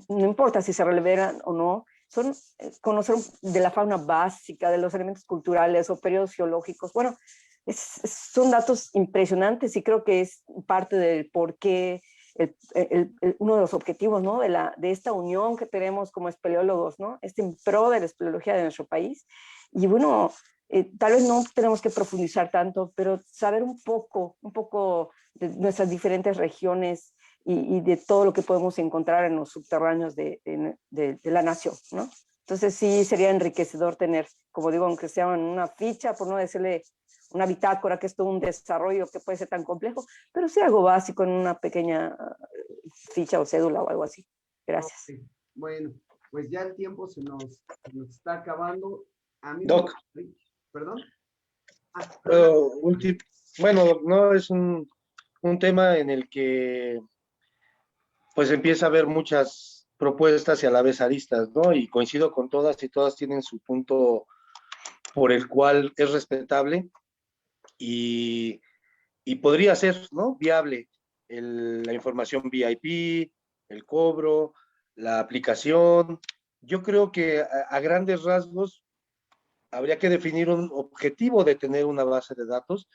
S10: no importa si se revelan o no, son conocer de la fauna básica, de los elementos culturales o periodos geológicos. Bueno, son datos impresionantes y creo que es parte del por qué uno de los objetivos, ¿no?, de esta unión que tenemos como espeleólogos, ¿no?, en pro de la espeleología de nuestro país. Y bueno, tal vez no tenemos que profundizar tanto, pero saber un poco de nuestras diferentes regiones y de todo lo que podemos encontrar en los subterráneos de la nación, ¿no? Entonces sí sería enriquecedor tener, como digo, aunque sea una ficha, por no decirle una bitácora, que es todo un desarrollo que puede ser tan complejo, pero sí algo básico en una pequeña ficha o cédula o algo así. Gracias.
S1: Okay. Bueno, pues ya el tiempo se nos está acabando. A mí
S4: Doc.
S1: ¿Perdón?
S4: Bueno, no es un tema en el que pues empieza a haber muchas propuestas y a la vez aristas, ¿no? Y coincido con todas y todas tienen su punto por el cual es respetable. y, y podría ser, ¿no?, viable la información VIP, el cobro, la aplicación. Yo creo que a grandes rasgos habría que definir un objetivo de tener una base de datos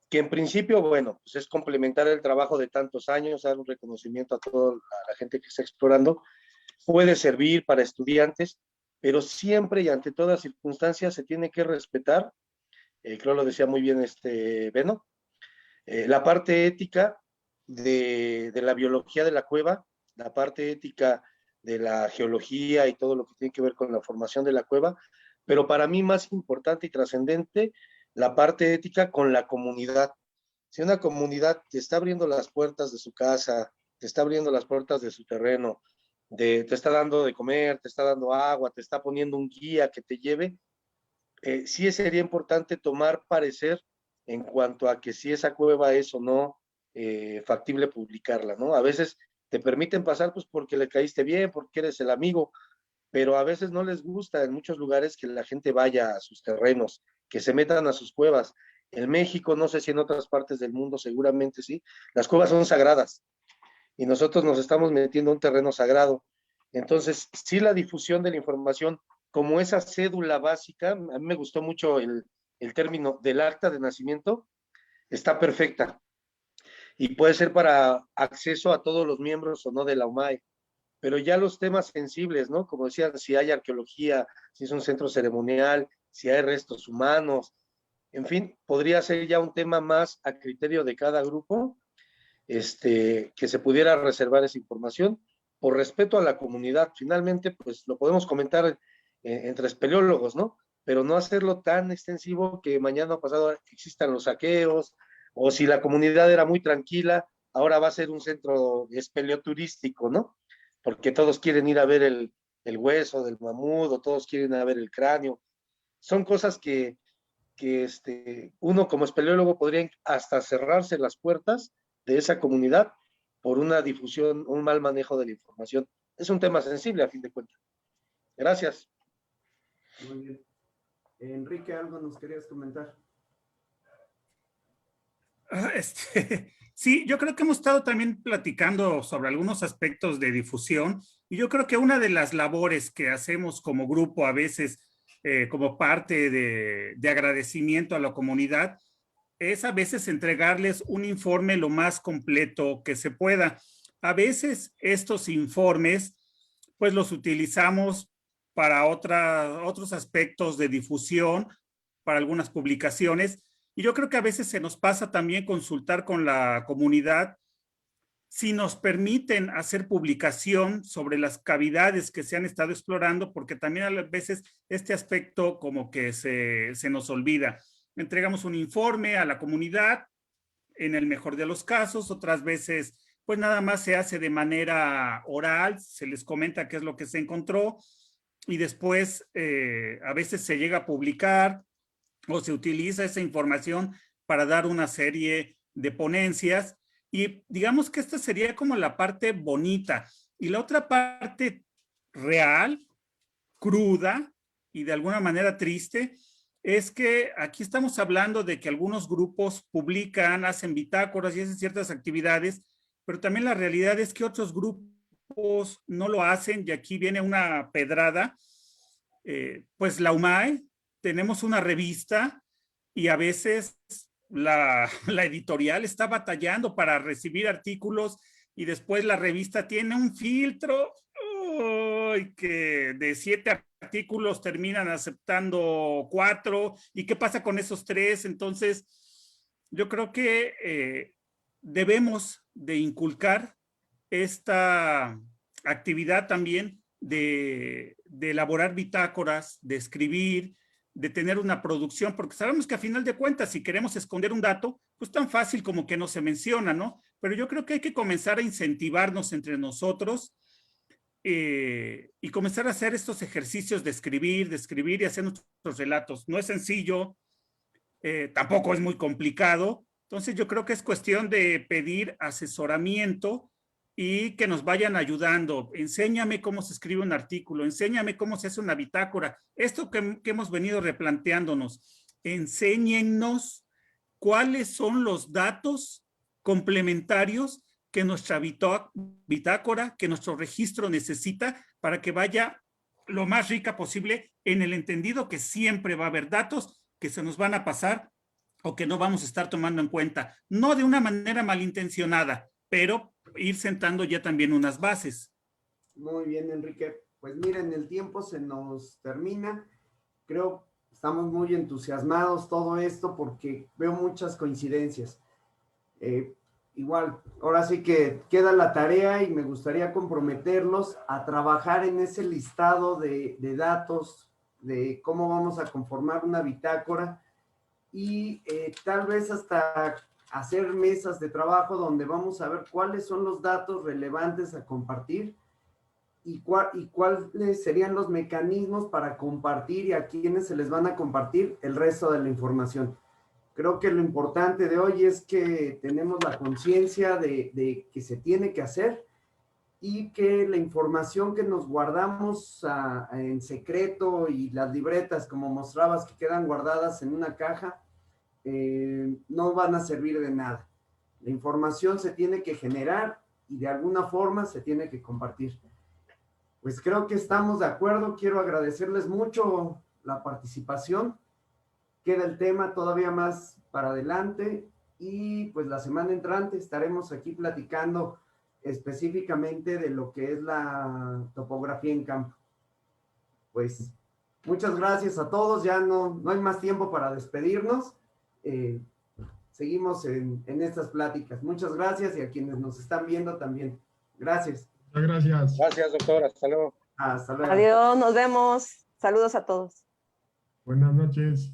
S4: que en principio, bueno, pues es complementar el trabajo de tantos años, dar un reconocimiento a toda la gente que está explorando, puede servir para estudiantes, pero siempre y ante todas circunstancias se tiene que respetar, creo lo decía muy bien Beno, la parte ética de la biología de la cueva, la parte ética de la geología y todo lo que tiene que ver con la formación de la cueva, pero para mí más importante y trascendente, la parte ética con la comunidad. Si una comunidad te está abriendo las puertas de su casa, te está abriendo las puertas de su terreno, te está dando de comer, te está dando agua, te está poniendo un guía que te lleve, sí sería importante tomar parecer en cuanto a que si esa cueva es o no factible publicarla, ¿no? A veces te permiten pasar pues porque le caíste bien, porque eres el amigo, pero a veces no les gusta en muchos lugares que la gente vaya a sus terrenos, que se metan a sus cuevas. En México, no sé si en otras partes del mundo, seguramente sí, las cuevas son sagradas y nosotros nos estamos metiendo a un terreno sagrado. Entonces, sí, la difusión de la información como esa cédula básica, a mí me gustó mucho el término del acta de nacimiento, está perfecta y puede ser para acceso a todos los miembros o no de la UMAE, pero ya los temas sensibles, ¿no? Como decían, si hay arqueología, si es un centro ceremonial, si hay restos humanos, en fin, podría ser ya un tema más a criterio de cada grupo, que se pudiera reservar esa información por respeto a la comunidad. Finalmente, pues lo podemos comentar entre espeleólogos, ¿no? Pero no hacerlo tan extensivo que mañana o pasado existan los saqueos, o si la comunidad era muy tranquila, ahora va a ser un centro espeleoturístico, ¿no? Porque todos quieren ir a ver el hueso del mamut, o todos quieren ir a ver el cráneo. Son cosas que uno como espeleólogo podría hasta cerrarse las puertas de esa comunidad por una difusión, un mal manejo de la información. Es un tema sensible a fin de cuentas. Gracias.
S1: Muy bien. Enrique, ¿algo nos querías comentar?
S6: Sí, yo creo que hemos estado también platicando sobre algunos aspectos de difusión y yo creo que una de las labores que hacemos como grupo a veces como parte de agradecimiento a la comunidad es a veces entregarles un informe lo más completo que se pueda. A veces estos informes pues los utilizamos para otros aspectos de difusión, para algunas publicaciones. Y yo creo que a veces se nos pasa también consultar con la comunidad si nos permiten hacer publicación sobre las cavidades que se han estado explorando, porque también a veces este aspecto como que se nos olvida. Entregamos un informe a la comunidad, en el mejor de los casos, otras veces pues nada más se hace de manera oral, se les comenta qué es lo que se encontró y después a veces se llega a publicar o se utiliza esa información para dar una serie de ponencias y digamos que esta sería como la parte bonita y la otra parte real, cruda y de alguna manera triste es que aquí estamos hablando de que algunos grupos publican, hacen bitácoras y hacen ciertas actividades, pero también la realidad es que otros grupos no lo hacen y aquí viene una pedrada. Pues la UMAE, tenemos una revista y a veces la editorial está batallando para recibir artículos y después la revista tiene un filtro que de 7 artículos terminan aceptando 4 y qué pasa con esos 3. Entonces yo creo que debemos de inculcar esta actividad también de elaborar bitácoras, de escribir, de tener una producción, porque sabemos que a final de cuentas, si queremos esconder un dato, pues tan fácil como que no se menciona, ¿no? Pero yo creo que hay que comenzar a incentivarnos entre nosotros y comenzar a hacer estos ejercicios de escribir y hacer nuestros relatos. No es sencillo, tampoco es muy complicado, entonces yo creo que es cuestión de pedir asesoramiento y que nos vayan ayudando. Enséñame cómo se escribe un artículo, enséñame cómo se hace una bitácora. Esto que hemos venido replanteándonos, enséñennos cuáles son los datos complementarios que nuestra bitácora, que nuestro registro necesita para que vaya lo más rica posible, en el entendido que siempre va a haber datos que se nos van a pasar o que no vamos a estar tomando en cuenta, no de una manera malintencionada, pero ir sentando ya también unas bases.
S1: Muy bien, Enrique. Pues miren, el tiempo se nos termina. Creo que estamos muy entusiasmados todo esto porque veo muchas coincidencias. Igual, ahora sí que queda la tarea y me gustaría comprometerlos a trabajar en ese listado de datos, de cómo vamos a conformar una bitácora y tal vez hasta hacer mesas de trabajo donde vamos a ver cuáles son los datos relevantes a compartir y cuáles serían los mecanismos para compartir y a quiénes se les van a compartir el resto de la información. Creo que lo importante de hoy es que tenemos la conciencia de que se tiene que hacer y que la información que nos guardamos en secreto y las libretas, como mostrabas, que quedan guardadas en una caja, no van a servir de nada. La información se tiene que generar y de alguna forma se tiene que compartir. Pues creo que estamos de acuerdo. Quiero agradecerles mucho la participación. Queda el tema todavía más para adelante y pues la semana entrante estaremos aquí platicando específicamente de lo que es la topografía en campo. Pues muchas gracias a todos. Ya no hay más tiempo para despedirnos. Seguimos en estas pláticas. Muchas gracias y a quienes nos están viendo también. Gracias.
S7: Muchas gracias.
S4: Gracias, doctor. Hasta luego.
S1: Hasta luego.
S10: Adiós, nos vemos. Saludos a todos.
S7: Buenas noches.